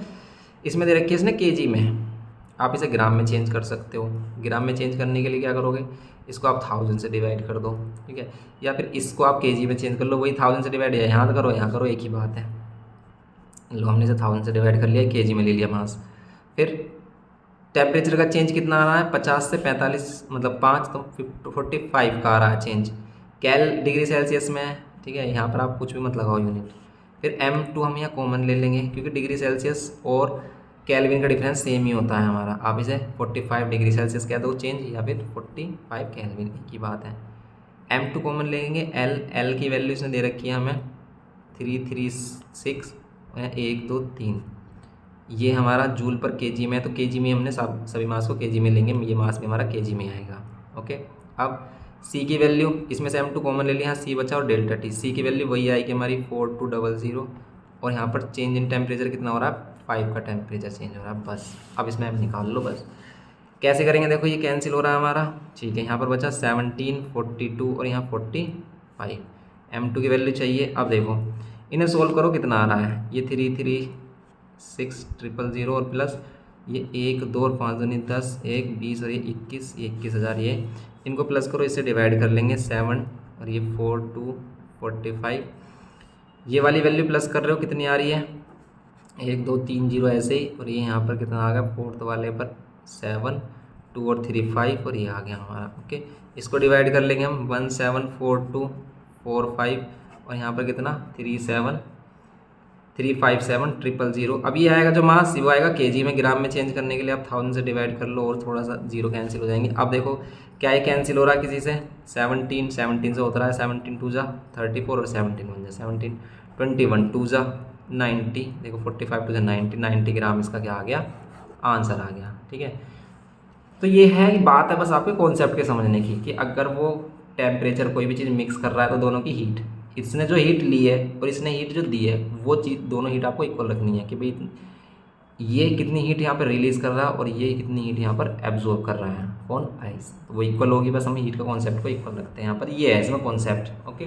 इसमें दे रखी है इसने kg में। आप इसे ग्राम में चेंज कर सकते हो। ग्राम में चेंज करने के लिए क्या करोगे, इसको आप 1000 से डिवाइड कर दो, ठीक है, या फिर इसको आप kg में चेंज कर लो, वही 1000 से डिवाइड, यहाँ करो यहाँ करो एक ही बात है। लो हमने इसे 1000 से डिवाइड कर लिया, kg में ले लिया मास। फिर टेम्परेचर का चेंज कितना आ रहा है 50 से 45, मतलब 5, तो 45 का आ रहा है चेंज, कैल डिग्री सेल्सियस में, ठीक है, यहाँ पर आप कुछ भी मत लगाओ यूनिट। फिर M2 हम यहाँ कॉमन ले लेंगे क्योंकि डिग्री सेल्सियस और केल्विन का डिफरेंस सेम ही होता है हमारा। आप इसे 45 डिग्री सेल्सियस कह दो चेंज, या फिर 45 केल्विन, एक ही बात है। M2 कॉमन लेंगे, L की वैल्यू इसने दे रखी है हमें 336, 1 2 3, ये हमारा जूल पर kg में है, तो kg में हमने सभी मास को kg में लेंगे, ये मास भी हमारा kg में आएगा। ओके, अब C की वैल्यू, इसमें से M2 कॉमन ले लिया, C बचा और डेल्टा T, C की वैल्यू वही आएगी हमारी 4200, और यहाँ पर चेंज इन टेम्परेचर कितना हो रहा है 5 का टेम्परेचर चेंज हो रहा है। बस अब इसमें आप निकाल लो, बस कैसे करेंगे, देखो ये कैंसिल हो रहा है हमारा, ठीक है, यहाँ पर बचा 17, 42 और यहाँ 45, M2 की वैल्यू चाहिए। अब देखो इन्हें सोल्व करो, कितना आ रहा है, ये 336,000 और प्लस ये 1 2 और 5 दूनी 10, 1 20 और ये 21, ये 21,000, ये इनको प्लस करो, इससे डिवाइड कर लेंगे 7 और ये 4 2 45, ये वाली वैल्यू प्लस कर रहे हो कितनी आ रही है 1 2 3 0 ऐसे ही, और ये यहाँ पर कितना आ गया 4th वाले पर 7 2 और 3 5, और ये आ गया हमारा। ओके, इसको डिवाइड कर लेंगे हम 1 7 4 2 4 5, और यहाँ पर कितना 3 7 3 5 7 000। अब ये आएगा जो मास, वो आएगा kg में, ग्राम में चेंज करने के लिए आप 1000 से डिवाइड कर लो और थोड़ा सा जीरो कैंसिल हो जाएंगे। अब देखो क्या ये कैंसिल हो रहा है किसी से, 17 से होता रहा है, 17 2 जा 34 और 17 1 जा 17, 21 2 जा 90, देखो 45 2 जा 90 ग्राम इसका क्या आ गया आंसर आ गया। ठीक है, तो ये है कि बात है बस आपके कॉन्सेप्ट के समझने की, कि अगर वो टेम्परेचर कोई भी चीज़ मिक्स कर रहा है तो दोनों की हीट इसने जो हीट ली है और इसने हीट जो दी है वो चीज़ दोनों हीट आपको इक्वल रखनी है कि भाई ये कितनी हीट यहाँ पर रिलीज़ कर रहा है और ये कितनी हीट यहाँ पर एब्जॉर्ब कर रहा है, कौन आइस, तो वो इक्वल होगी। बस हम हीट का कॉन्सेप्ट को इक्वल रखते हैं यहाँ पर, ये है इसमें कॉन्सेप्ट। ओके,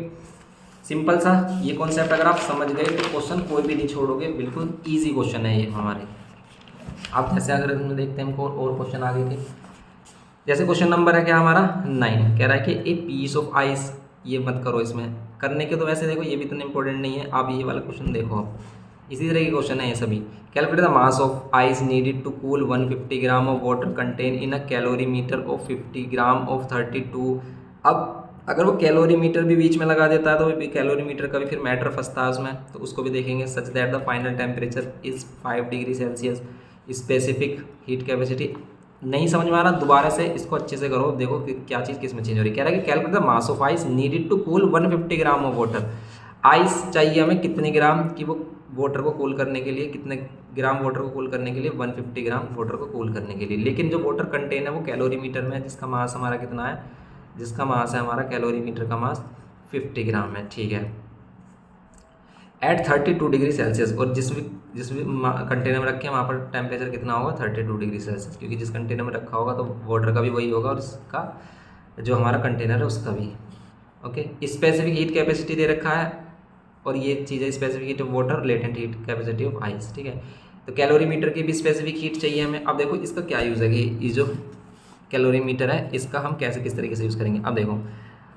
सिंपल सा ये कॉन्सेप्ट अगर आप समझ गए तो क्वेश्चन कोई भी नहीं छोड़ोगे, बिल्कुल ईजी क्वेश्चन है ये हमारे। आप जैसे अगर इसमें देखते हैं हमको और क्वेश्चन आगे के, जैसे क्वेश्चन नंबर है क्या हमारा 9, कह रहा है कि ए पीस ऑफ आइस, ये मत करो इसमें करने के, तो वैसे देखो ये भी इतना इंपॉर्टेंट नहीं है। आप ये वाला क्वेश्चन देखो, आप इसी तरह के क्वेश्चन है ये सभी। Calculate the mass of ice needed to cool 150 gram of water contain in a calorimeter of 50 gram of 32। अब अगर वो कैलोरीमीटर भी बीच में लगा देता है तो भी कैलोरीमीटर का भी फिर मैटर फंसता है उसमें, तो उसको भी देखेंगे। Such that the final temperature is 5 degree Celsius, specific heat capacity. नहीं समझ में आ रहा, दोबारा से इसको अच्छे से करो, देखो कि क्या चीज़ किस में चेंज हो रही है। कह रहा है कि calculate the mass of ice needed to cool 150 gram of water. Ice चाहिए हमें कितने ग्राम की, वो वाटर को कूल करने के लिए कितने ग्राम वाटर को कूल करने के लिए 150 ग्राम वाटर को कूल करने के लिए। लेकिन जो वाटर कंटेन है वो कैलोरीमीटर में है, जिसका मास हमारा कितना है, जिसका मास है हमारा कैलोरीमीटर का मास 50 ग्राम है, ठीक है। एट 32 डिग्री सेल्सियस, और जिस भी कंटेनर में रखे हैं वहाँ पर टेम्परेचर कितना होगा 32 डिग्री सेल्सियस, क्योंकि जिस कंटेनर में रखा होगा तो वाटर का भी वही होगा और इसका जो हमारा कंटेनर है उसका भी। ओके, स्पेसिफिक हीट कैपेसिटी दे रखा है और ये चीज़ है specific heat of water, latent heat capacity of ice, ठीक है। तो कैलोरीमीटर की भी स्पेसिफिक हीट चाहिए हमें। अब देखो इसका क्या यूज़ है कि ये जो कैलोरीमीटर है इसका हम कैसे किस तरीके से यूज़ करेंगे। अब देखो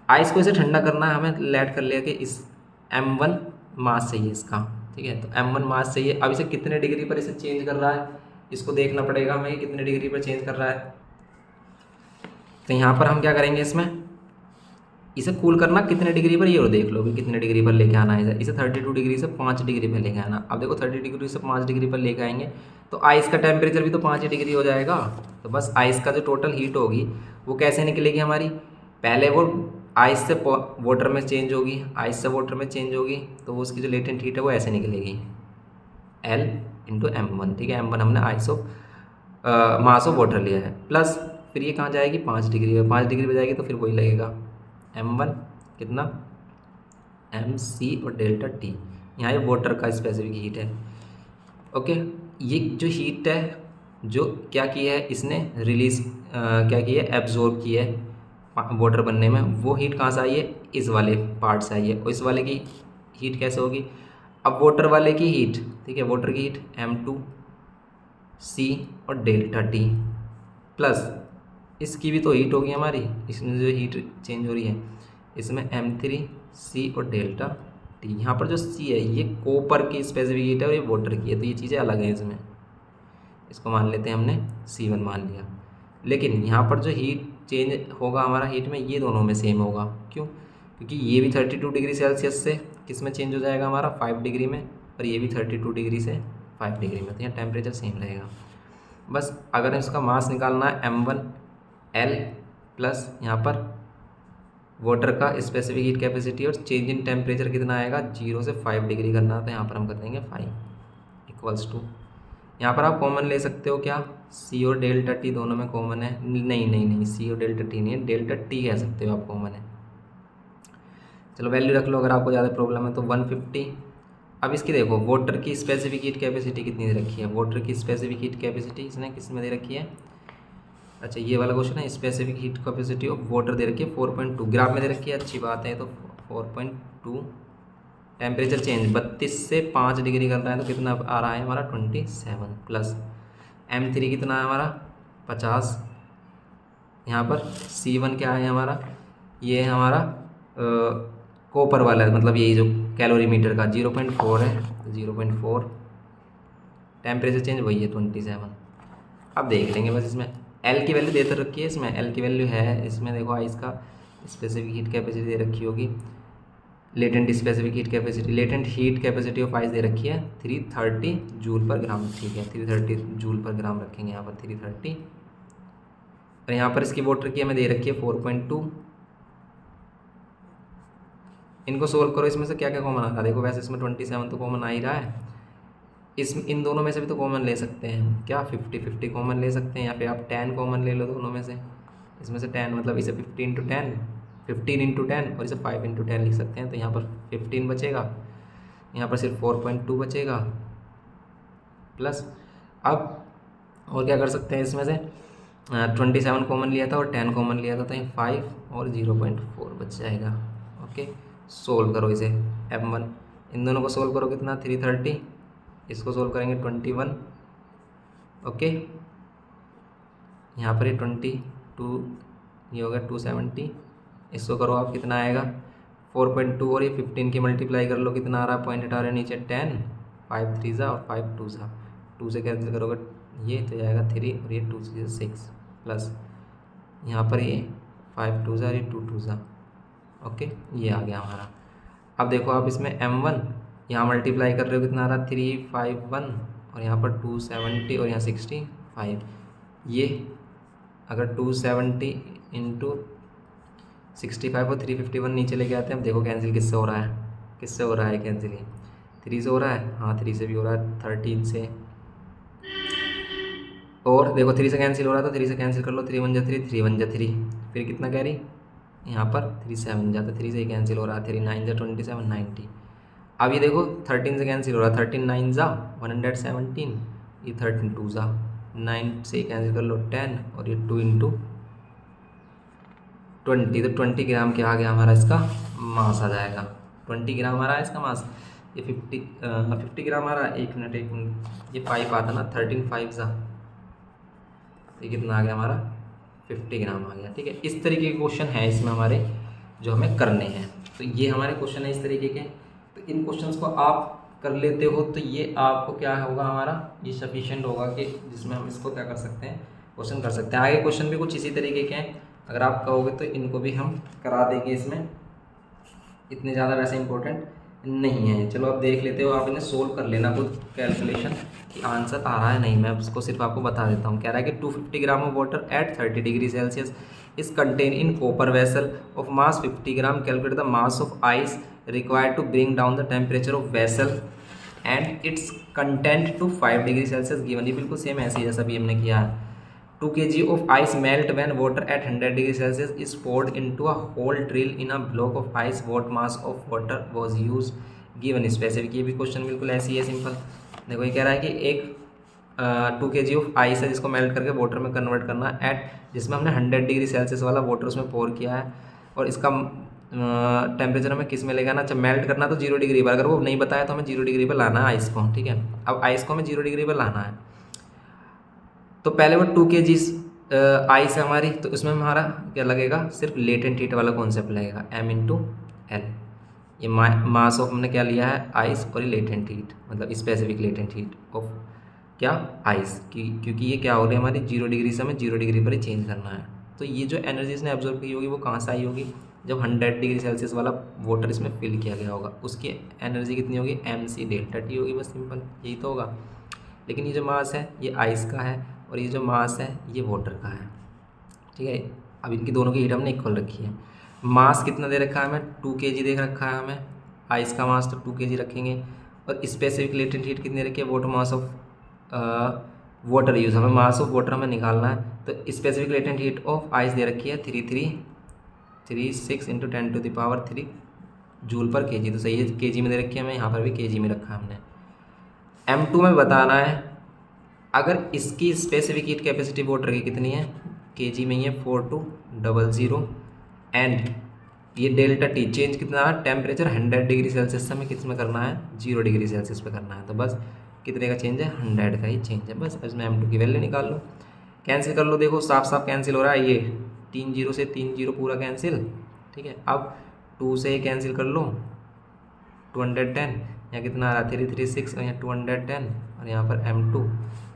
आइस को इसे ठंडा करना है, हमें लेट कर लिया कि इस m1 मास चाहिए इसका, ठीक है। तो m1 मास चाहिए। अब इसे कितने डिग्री पर इसे चेंज कर रहा है, इसको देखना पड़ेगा हमें कितने डिग्री पर चेंज कर रहा है। तो यहाँ पर हम क्या करेंगे, इसमें इसे कूल करना कितने डिग्री पर, ये और देख लो भी कितने डिग्री पर लेके आना है इसे 32 डिग्री से 5 डिग्री पर लेके आना। अब देखो 30 डिग्री से 5 डिग्री पर लेके आएंगे तो आइस का टेम्परेचर भी तो 5 डिग्री हो जाएगा। तो बस आइस का जो टोटल हीट होगी वो कैसे निकलेगी हमारी, पहले वो आइस से वाटर में चेंज होगी, आइस से वाटर में चेंज होगी, तो वो उसकी जो लेटेंट हीट है वो ऐसे निकलेगी L इंटू m1, ठीक है। m1 हमने ice of mass of water लिया है, प्लस फिर ये कहाँ जाएगी 5 डिग्री पर, 5 डिग्री पर जाएगी तो फिर वही लगेगा m1 कितना mc और डेल्टा t, यहाँ ये वाटर का स्पेसिफिक हीट है। ओके, ये जो हीट है जो क्या की है इसने रिलीज क्या की है, एब्जॉर्ब की है वाटर बनने में, वो हीट कहाँ से आई है, इस वाले पार्ट से आई है। और इस वाले की हीट कैसे होगी, अब वाटर वाले की हीट, ठीक है, वाटर की हीट m2c और डेल्टा t, प्लस इसकी भी तो हीट होगी हमारी, इसमें जो हीट चेंज हो रही है इसमें m3c और डेल्टा t। यहाँ पर जो c है ये कॉपर की स्पेसिफिक हीट है और ये वाटर की है, तो ये चीज़ें अलग हैं इसमें, इसको मान लेते हैं हमने C1 मान लिया। लेकिन यहाँ पर जो हीट चेंज होगा हमारा हीट में, ये दोनों में सेम होगा। क्यों, क्योंकि ये भी 32 डिग्री सेल्सियस से किस में चेंज हो जाएगा हमारा 5 डिग्री में, और ये भी 32 डिग्री से 5 डिग्री में, तो यहाँ टेम्परेचर सेम रहेगा। बस अगर इसका मास निकालना है m1 L प्लस यहाँ पर वाटर का स्पेसिफिक हीट कैपेसिटी और चेंज इन टेम्परेचर कितना आएगा 0 से 5 डिग्री करना, तो यहाँ पर हम कर देंगे 5 इक्वल्स टू, यहाँ पर आप कॉमन ले सकते हो क्या, C और डेल्टा T दोनों में कॉमन है, नहीं C और डेल्टा T नहीं है, डेल्टा T कह सकते हो आप कॉमन है। चलो वैल्यू रख लो अगर आपको ज़्यादा प्रॉब्लम है तो 150। अब इसकी देखो वाटर की स्पेसिफिक हीट कैपेसिटी कितनी दे रखी है, वाटर की स्पेसिफिक हीट कैपेसिटी इसने किस में दे रखी है, अच्छा ये वाला क्वेश्चन है, specific heat capacity of water दे रखी है 4.2 ग्राफ में दे रखी है, अच्छी बात है। तो 4.2, टेम्परेचर चेंज 32 से 5 डिग्री कर रहा है तो कितना आ रहा है हमारा 27, प्लस m3 कितना है हमारा 50, यहाँ पर C1 क्या है हमारा, ये है हमारा कॉपर वाला, मतलब यही जो कैलोरीमीटर का 0.4 है, 0.4, टेम्परेचर चेंज वही है 27। अब देख लेंगे बस इसमें L की वैल्यू दे तो रखी है, इसमें L की वैल्यू है, इसमें देखो आइस का स्पेसिफिक हीट कैपेसिटी दे रखी होगी, latent specific heat capacity, latent heat capacity of ice दे रखी है 330 जूल पर ग्राम, ठीक है 330 जूल पर ग्राम रखेंगे यहाँ पर 330, और यहाँ पर इसकी वाटर की हमें दे रखी है 4.2। इनको सोल्व करो, इसमें से क्या क्या कॉमन आता है, देखो वैसे इसमें 27 तो कॉमन आ ही रहा है, इन दोनों में से भी तो कॉमन ले सकते हैं क्या, 50-50 कॉमन ले सकते हैं, या फिर आप 10 कॉमन ले लो दोनों में से, इसमें से 10 मतलब इसे 50 × 10 15 × 10 और इसे 5 × 10 लिख सकते हैं। तो यहाँ पर 15 बचेगा, यहाँ पर सिर्फ 4.2 बचेगा प्लस। अब और क्या कर सकते हैं इसमें से 27 कॉमन लिया था और 10 कॉमन लिया था, तो यहाँ 5 और 0.4 बच जाएगा। ओके, सोल्व करो इसे m1, इन दोनों को सोल्व करो कितना 330, इसको सोल्व करेंगे 21। ओके, यहाँ पर ये 22 ये होगा 270, इसको करो आप कितना आएगा 4.2 और ये 15 की मल्टीप्लाई कर लो कितना आ रहा है, पॉइंट हटा रहे नीचे 10, 5 3 और 5 2 2 से कैंसिल करोगे ये तो जाएगा 3 और ये 2 से 6 प्लस यहाँ पर ये 5 2 और ये 2 2 ओके, ये आ गया हमारा। अब देखो आप इसमें m1 यहाँ मल्टीप्लाई कर रहे हो कितना आ रहा है 351 और यहाँ पर 270 और यहाँ 65, ये अगर 270 इंटू 65 और 351 नीचे लेके आते हैं। अब देखो कैंसिल किससे हो रहा है, किससे हो रहा है कैंसिल, ये 3 से हो रहा है, हाँ 3 से भी हो रहा है, 13 से, और देखो 3 से कैंसिल हो रहा था, 3 से कैंसिल कर लो, 3 1 जा 3, 3 1 जा 3, फिर कितना कैरी यहाँ पर 3 7 जाता, 3 से ही कैंसिल हो रहा है, 3 9 जा 27 90। अब ये देखो 13 से कैंसिल हो रहा है, 13 9 जा 117, ये 13 2 जा 9 से कैंसिल कर लो 10 और ये 2 × 20, तो 20 ग्राम क्या आ गया हमारा इसका मास आ जाएगा, 20 ग्राम आ रहा है इसका मास। ये 50 ग्राम आ रहा है, एक मिनट, ये 5 आता ना 13 5 जा, तो ये कितना आ गया हमारा 50 ग्राम आ गया। ठीक है, इस तरीके के क्वेश्चन है इसमें हमारे जो हमें करने हैं। तो ये हमारे क्वेश्चन है इस तरीके के, तो इन क्वेश्चंस को आप कर लेते हो तो ये आपको क्या होगा हमारा, ये सफिशिएंट होगा कि जिसमें हम इसको क्या कर सकते हैं, क्वेश्चन कर सकते हैं। आगे क्वेश्चन भी कुछ इसी तरीके के हैं, अगर आप कहोगे तो इनको भी हम करा देंगे, इसमें इतने ज़्यादा वैसे इंपॉर्टेंट नहीं है। चलो आप देख लेते हो, आप इन्हें सोल्व कर लेना खुद कैलकुलेशन कि आंसर आ रहा है नहीं, मैं उसको सिर्फ आपको बता देता हूँ। कह रहा है कि 250 gram of water at 30 degree Celsius is contain in copper vessel of mass 50 gram, calculate the mass of ice required to bring down the temperature of vessel and its content to 5 degree Celsius given. ये बिल्कुल same ऐसे ही जैसा भी हमने किया है। 2 kg of ice melt when water at 100 degree Celsius is poured into a hole drill in a block of ice. What mass of water was used? Given specific। ये भी क्वेश्चन बिल्कुल ऐसी ही है, सिंपल। देखो ये कह रहा है कि एक 2 kg ऑफ आइस है जिसको मेल्ट करके वाटर में कन्वर्ट करना है एट, जिसमें हमने 100 डिग्री सेल्सियस वाला वाटर उसमें पोर किया है, और इसका टेम्परेचर हमें किस में लेगा ना, अच्छा मेल्ट करना तो 0 डिग्री पर, अगर वो नहीं बताया तो हमें 0 डिग्री पर लाना है आइस को। ठीक है, अब आइस को हमें 0 डिग्री पर लाना है, तो पहले वो 2 kg आइस है हमारी, तो इसमें हमारा क्या लगेगा, सिर्फ लेटेंट हीट वाला कॉन्सेप्ट लगेगा m × L। ये मास ऑफ हमने क्या लिया है आइस, और ये लेटेंट हीट मतलब स्पेसिफिक लेटेंट हीट ऑफ क्या आइस की, क्योंकि ये क्या हो रही है हमारी 0 डिग्री से हमें 0 डिग्री पर ही चेंज करना है। तो ये जो एनर्जी इसने एब्जॉर्व की होगी वो कहाँ से आई होगी, जब 100 डिग्री सेल्सियस वाला वाटर इसमें फिल किया गया होगा, उसकी एनर्जी कितनी होगी mc∆T होगी, बस सिंपल यही तो होगा। लेकिन ये जो मास है ये आइस का है और ये जो मास है ये वाटर का है। ठीक है, अब इनकी दोनों की हीट हमने इक्वल रखी है। मास कितना दे रखा है हमें 2 kg दे रखा है हमें, आइस का मास तो 2 kg रखेंगे, और स्पेसिफिक लेटेंट हीट कितनी रखी है, water mass of water use, हमें मास ऑफ वाटर हमें निकालना है, तो specific latent heat of ice दे रखी है 3336 × 10⁻³ जूल पर kg, तो सही है kg में दे रखी है हमें, यहाँ पर भी kg में रखा है हमने। m2 में बताना है अगर इसकी स्पेसिफिक हीट कैपेसिटी वाटर की कितनी है, kg में ही है 4200, एंड ये ∆T चेंज कितना है, टेम्परेचर 100 डिग्री सेल्सियस से हमें किस में करना है 0 डिग्री सेल्सियस पे करना है, तो बस कितने का चेंज है 100 का ही चेंज है, बस इसमें m2 की वैल्यू निकाल लो, कैंसिल कर लो। देखो साफ साफ कैंसिल हो रहा है, ये 3 0 से 3 0 पूरा कैंसिल। ठीक है, अब 2 से कैंसिल कर लो 210, यहाँ कितना आ रहा है 336 और यहाँ 210 और यहाँ पर m2।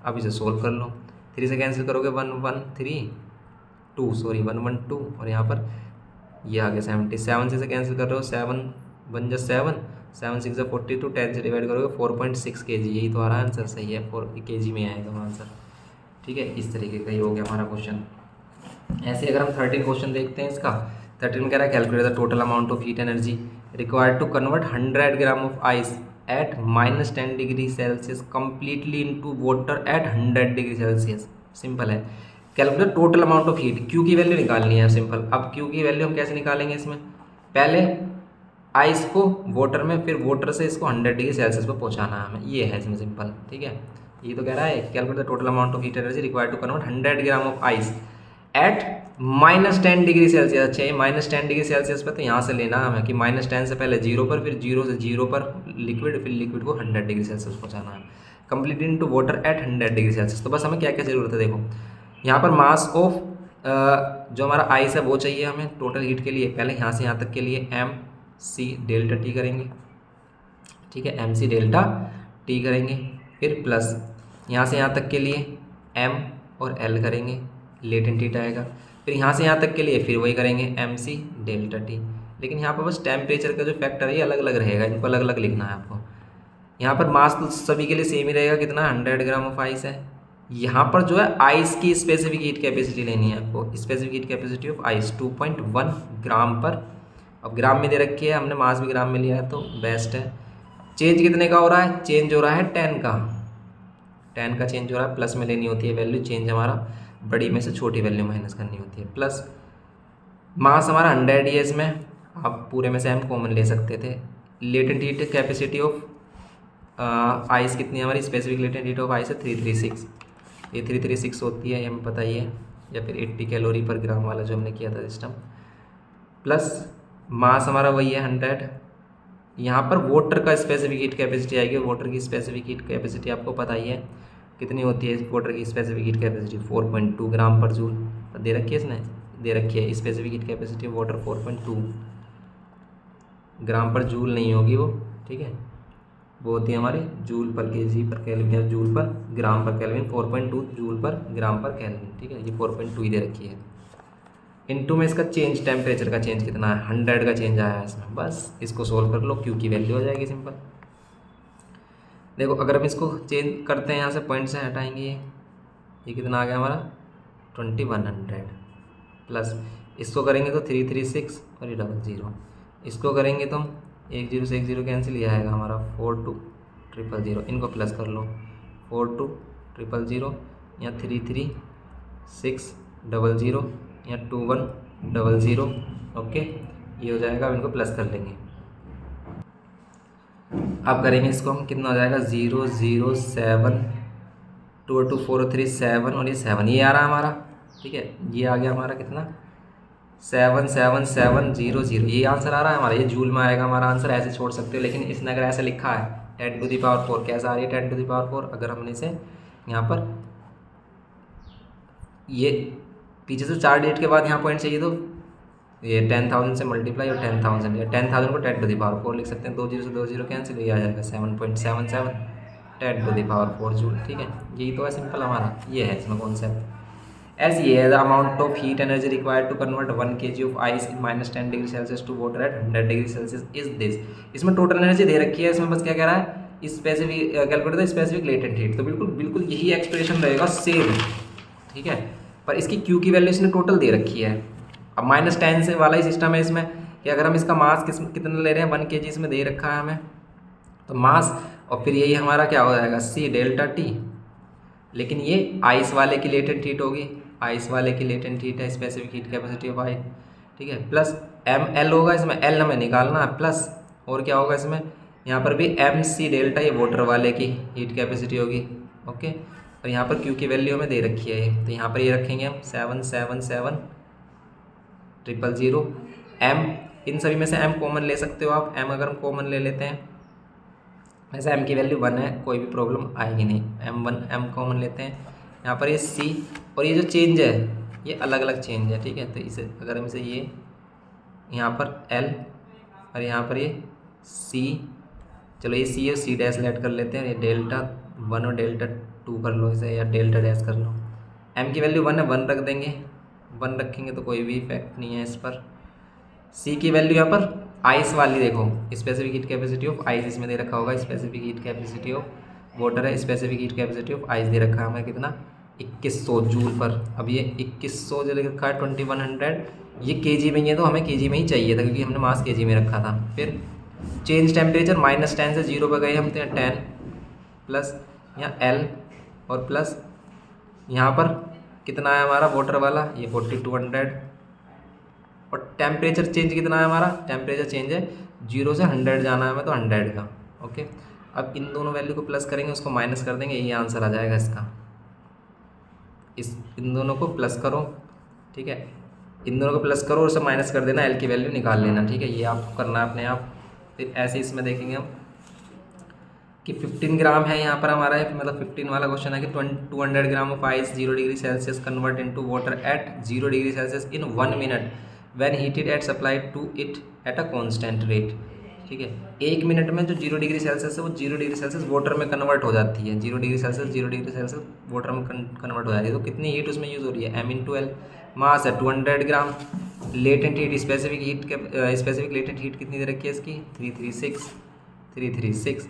अब इसे सोल्व कर लो, 3 से कैंसिल करोगे 112 सॉरी 112 और यहाँ पर ये आ गया 77 से कैंसिल कर रहे हो 7 1 जा 7 7 6 जा 42, 10 से डिवाइड करोगे 4.6 kg, यही तो आ रहा है आंसर, सही है 4 kg में आएगा आंसर। ठीक है, इस तरीके का ही हो गया हमारा क्वेश्चन। ऐसे अगर हम 13 क्वेश्चन देखते हैं इसका, 13 में कह रहा है calculate the total amount of heat energy required to convert 100 gram of ice at -10 degree Celsius completely into water at 100 degree Celsius. Simple है, calculate total amount of heat, Q की वैल्यू निकालनी है सिंपल। अब Q की value हम कैसे निकालेंगे इसमें, पहले आइस को वाटर में, फिर वाटर से इसको 100 डिग्री सेल्सियस पर पहुंचाना है हमें, ये है इसमें सिंपल। ठीक है, ये तो कह रहा है calculate the total amount of heat energy required to convert 100 gram of ice at -10 degree Celsius. अच्छा, ये -10 डिग्री सेल्सियस पर, तो यहाँ से लेना हमें कि -10 से पहले 0 पर, फिर 0 से 0 पर लिक्विड, फिर लिक्विड को 100 डिग्री सेल्सियस पहुँचाना है। Complete into water at 100 degree Celsius. तो बस हमें क्या क्या ज़रूरत है, देखो यहाँ पर मास ऑफ जो हमारा आइस है वो चाहिए हमें टोटल हीट के लिए। पहले यहाँ से यहाँ तक के लिए एम सी डेल्टा टी करेंगे। ठीक है, एम सी डेल्टा टी करेंगे, फिर प्लस यहाँ से यहाँ तक के लिए एम और एल करेंगे, लेटेंट हीट आएगा। फिर यहाँ से यहाँ तक के लिए फिर वही करेंगे एम सी डेल्टा टी। लेकिन यहाँ पर बस टेम्परेचर का जो फैक्टर है ये अलग अलग रहेगा, इनको अलग अलग लिखना है आपको। यहाँ पर मास तो सभी के लिए सेम ही रहेगा, कितना 100 ग्राम ऑफ आइस है। यहाँ पर जो है आइस की स्पेसिफिक हीट कैपेसिटी लेनी है आपको, specific heat capacity of ice 2.1 ग्राम पर। अब ग्राम में दे रखी है, हमने मास भी ग्राम में लिया है तो बेस्ट है। चेंज कितने का हो रहा है, चेंज हो रहा है 10 का, 10 का चेंज हो रहा है। प्लस में लेनी होती है वैल्यू, चेंज हमारा बड़ी में से छोटी वैल्यू माइनस करनी होती है। प्लस मास हमारा 100 ही है, इसमें आप पूरे में से हम कॉमन ले सकते थे। Latent heat capacity of ice कितनी है हमारी, specific latent heat of ice है 336, ये 336 होती है, ये हमें पता ही है, या फिर 80 कैलोरी पर ग्राम वाला जो हमने किया था सिस्टम। प्लस मास हमारा वही है 100। यहाँ पर वाटर का स्पेसिफिक हीट कैपेसिटी आएगी, वाटर की स्पेसिफिक हीट कैपेसिटी आपको पता ही है कितनी होती है। वाटर की स्पेसिफिक हीट कैपेसिटी 4.2 ग्राम पर जूल दे रखी है, इसने दे रखी है स्पेसिफिक हीट कैपेसिटी वाटर 4.2 ग्राम पर जूल नहीं होगी वो। ठीक है, वो होती है हमारी जूल पर केजी पर केल्विन या जूल पर ग्राम पर केल्विन, 4.2 जूल पर ग्राम पर केल्विन। ठीक है, ये 4.2 ही दे रखी है। इनटू में इसका चेंज, टेम्परेचर का चेंज कितना है, 100 का चेंज आया है इसमें। बस इसको सोल्व कर लो, क्यू की वैल्यू हो जाएगी सिंपल। देखो अगर हम इसको चेंज करते हैं, यहाँ से पॉइंट से हटाएंगे, ये कितना आ गया हमारा 2100। प्लस इसको करेंगे तो 336 और ये 00, इसको करेंगे तो 10 से 10 कैंसिल, ये आएगा हमारा 42000। इनको प्लस कर लो, 42000 या 33600 या 2100। ओके, ये हो जाएगा। अब इनको प्लस कर लेंगे। अब करेंगे इसको हम, कितना हो जाएगा 007 2 2 4 3 7 और ये 7, ये आ रहा है हमारा। ठीक है, ये आ गया हमारा कितना 77700, ये आंसर आ रहा है हमारा। ये जूल में आएगा हमारा आंसर, ऐसे छोड़ सकते हो, लेकिन इसने अगर ऐसे लिखा है 10 टू द पावर 4, कैसा आ रही है 10 टू द पावर 4। अगर हमने इसे यहाँ पर ये पीछे से 4 डिजिट के बाद यहाँ पॉइंट चाहिए तो ये 10,000 से मल्टीप्लाई और 10,000, या 10,000 को 10 टू द पावर 4 लिख सकते हैं। 2 0 से 2 0 कैंसिल, ये आ जाएगा 7.77 10 टू द पावर 4 जूल। ठीक है, यही तो है सिंपल हमारा, ये है इसमें कॉन्सेप्ट। As ये है, the amount of heat energy required to convert 1 kg of ice in -10 degree Celsius to water at 100 degree Celsius is this। इसमें टोटल एनर्जी दे रखी है, इसमें बस क्या कह रहा है, specific calculate the specific latent heat. तो बिल्कुल बिल्कुल यही एक्सप्रेशन रहेगा सेम। ठीक है, पर इसकी क्यू की वैल्यू इसने टोटल दे रखी है। अब -10 से वाला ही सिस्टम है इसमें कि अगर हम इसका मास कितना ले रहे हैं 1 kg इसमें दे रखा है हमें, तो मास और फिर यही हमारा क्या हो जाएगा C डेल्टा टी। लेकिन ये आइस वाले की लेटेंट हीट होगी, आइस वाले की लेटेंट हीट है specific heat capacity of ice. ठीक है, प्लस ML होगा, इसमें L हमें निकालना है, प्लस और क्या होगा इसमें, यहाँ पर भी MC डेल्टा, ये वाटर वाले की हीट कैपेसिटी होगी। ओके, और यहाँ पर Q की वैल्यू हमें दे रखी है, तो यहाँ पर ये रखेंगे हम 77700। M इन सभी में से M कॉमन ले सकते हो आप, M अगर हम कॉमन ले लेते हैं, वैसे M की वैल्यू 1 है, कोई भी प्रॉब्लम आएगी नहीं। M कॉमन लेते हैं, यहाँ पर ये C और ये जो चेंज है ये अलग अलग चेंज है। ठीक है, तो इसे अगर हम इसे ये यहाँ पर L और यहाँ पर ये C, चलो ये C और C डैश लेट कर लेते हैं, ये डेल्टा 1 और डेल्टा 2 कर लो इसे, या डेल्टा डैश कर लो। M की वैल्यू 1 है, 1 रख देंगे, 1 रखेंगे तो कोई भी इफेक्ट नहीं है इस पर। C की वैल्यू यहाँ पर आइस वाली देखो, specific heat capacity of ice इसमें दे रखा होगा, specific heat capacity of water है, specific heat capacity of ice दे रखा है हमें कितना 2100 जूल पर। अब ये 2100 जो लिखा है 2100, ये केजी में ही है तो हमें केजी में ही चाहिए था क्योंकि हमने मास केजी में रखा था। फिर चेंज टेम्परेचर -10 से 0 पर गए हम, तो 10 प्लस यहाँ L और प्लस यहाँ पर कितना है हमारा वाटर वाला, ये 4200, और टेम्परेचर चेंज कितना है हमारा, टेम्परेचर चेंज है 0 से 100 जाना है हमें, तो 100 का। ओके, अब इन दोनों वैल्यू को प्लस करेंगे, उसको माइनस कर देंगे, ये आंसर आ जाएगा इसका। इन दोनों को प्लस करो, ठीक है, इन दोनों को प्लस करो और उसे माइनस कर देना, एल की वैल्यू निकाल लेना, ठीक है, ये आपको करना है अपने आप। फिर ऐसे इसमें देखेंगे हम कि 15 ग्राम है यहाँ पर हमारा, मतलब 15 वाला क्वेश्चन है कि 200 gram of ice 0 degree Celsius convert into water at 0 degree Celsius in 1 minute when heated at supplied to it at a constant rate. ठीक है, 1 मिनट में जो 0 डिग्री सेल्सियस है वो 0 डिग्री सेल्सियस वाटर में कन्वर्ट हो जाती है, 0 डिग्री सेल्सियस वाटर में कन्वर्ट हो जाती है। तो कितनी हीट उसमें यूज़ हो रही है, m/L, मास है 200 gram, latent heat specific latent heat कितनी दे रखी है इसकी, 336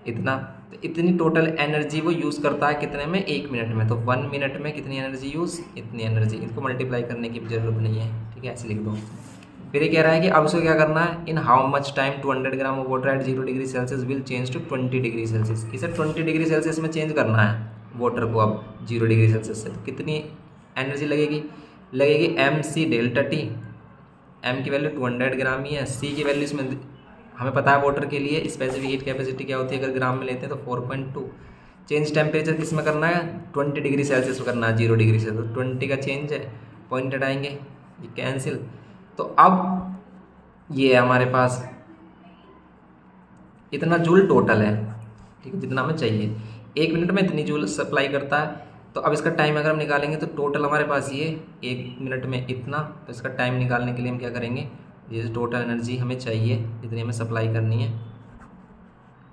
इतना। तो इतनी टोटल एनर्जी वो यूज़ करता है कितने में, 1 मिनट में। तो 1 मिनट में कितनी एनर्जी यूज़, इतनी एनर्जी। इनको मल्टीप्लाई करने की ज़रूरत नहीं है, ठीक है, ऐसे लिख दो। फिर ये कह रहा है कि अब उसको क्या करना है, in how much time 200 gram of water at 0 degree Celsius will change to 20 degree Celsius. इसे 20 डिग्री सेल्सियस में चेंज करना है वाटर को अब 0 डिग्री सेल्सियस से। तो कितनी एनर्जी लगेगी mc∆T। m की वैल्यू 200 ग्राम ही है, c की वैल्यू इसमें हमें पता है वाटर के लिए स्पेसिफिक हीट कैपेसिटी क्या होती है, अगर ग्राम में लेते हैं तो 4.2। चेंज टेम्परेचर किस में करना है, 20 डिग्री सेल्सियस में करना है, 0 डिग्री सेल्सियस। 20 का चेंज है, पॉइंट हटाएंगे, ये कैंसिल। तो अब ये है हमारे पास इतना जूल टोटल है, ठीक है, जितना हमें चाहिए। 1 मिनट में इतनी जूल सप्लाई करता है। तो अब इसका टाइम अगर हम निकालेंगे तो टोटल हमारे पास ये 1 मिनट में इतना। तो इसका टाइम निकालने के लिए हम क्या करेंगे, ये टोटल एनर्जी हमें चाहिए जितनी हमें सप्लाई करनी है,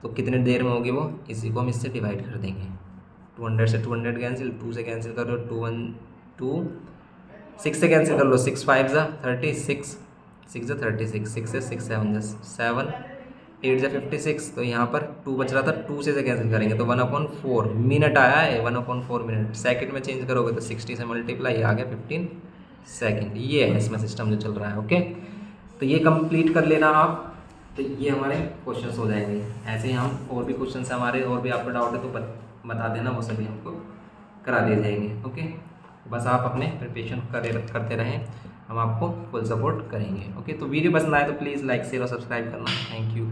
तो कितनी देर में होगी वो, इसी को हम इससे डिवाइड कर देंगे। 200 से 200 कैंसिल, 2 से कैंसिल कर लो, 2 1 2, 6 से कैंसिल कर लो, 6 5 जा 36, 6 जा 36, 6 से 6 7 जा 7, 8 जा 56। तो यहाँ पर 2 बच रहा था, 2 से कैंसिल करेंगे तो 1/4 मिनट आया है, 1/4 मिनट। सेकंड में चेंज करोगे तो 60 से मल्टीप्लाई आ गया 15 सेकंड। ये है इसमें सिस्टम जो चल रहा है। ओके, तो ये कंप्लीट कर लेना आप, तो ये हमारे क्वेश्चंस हो जाएंगे। ऐसे ही हम और भी क्वेश्चंस हमारे, और भी आपको डाउट है तो बता देना, वो सभी हमको करा दिए जाएंगे। ओके, बस आप अपने प्रिपरेशन करते रहें, हम आपको फुल सपोर्ट करेंगे। ओके, तो वीडियो पसंद आए तो प्लीज़ लाइक शेयर और सब्सक्राइब करना। Thank you.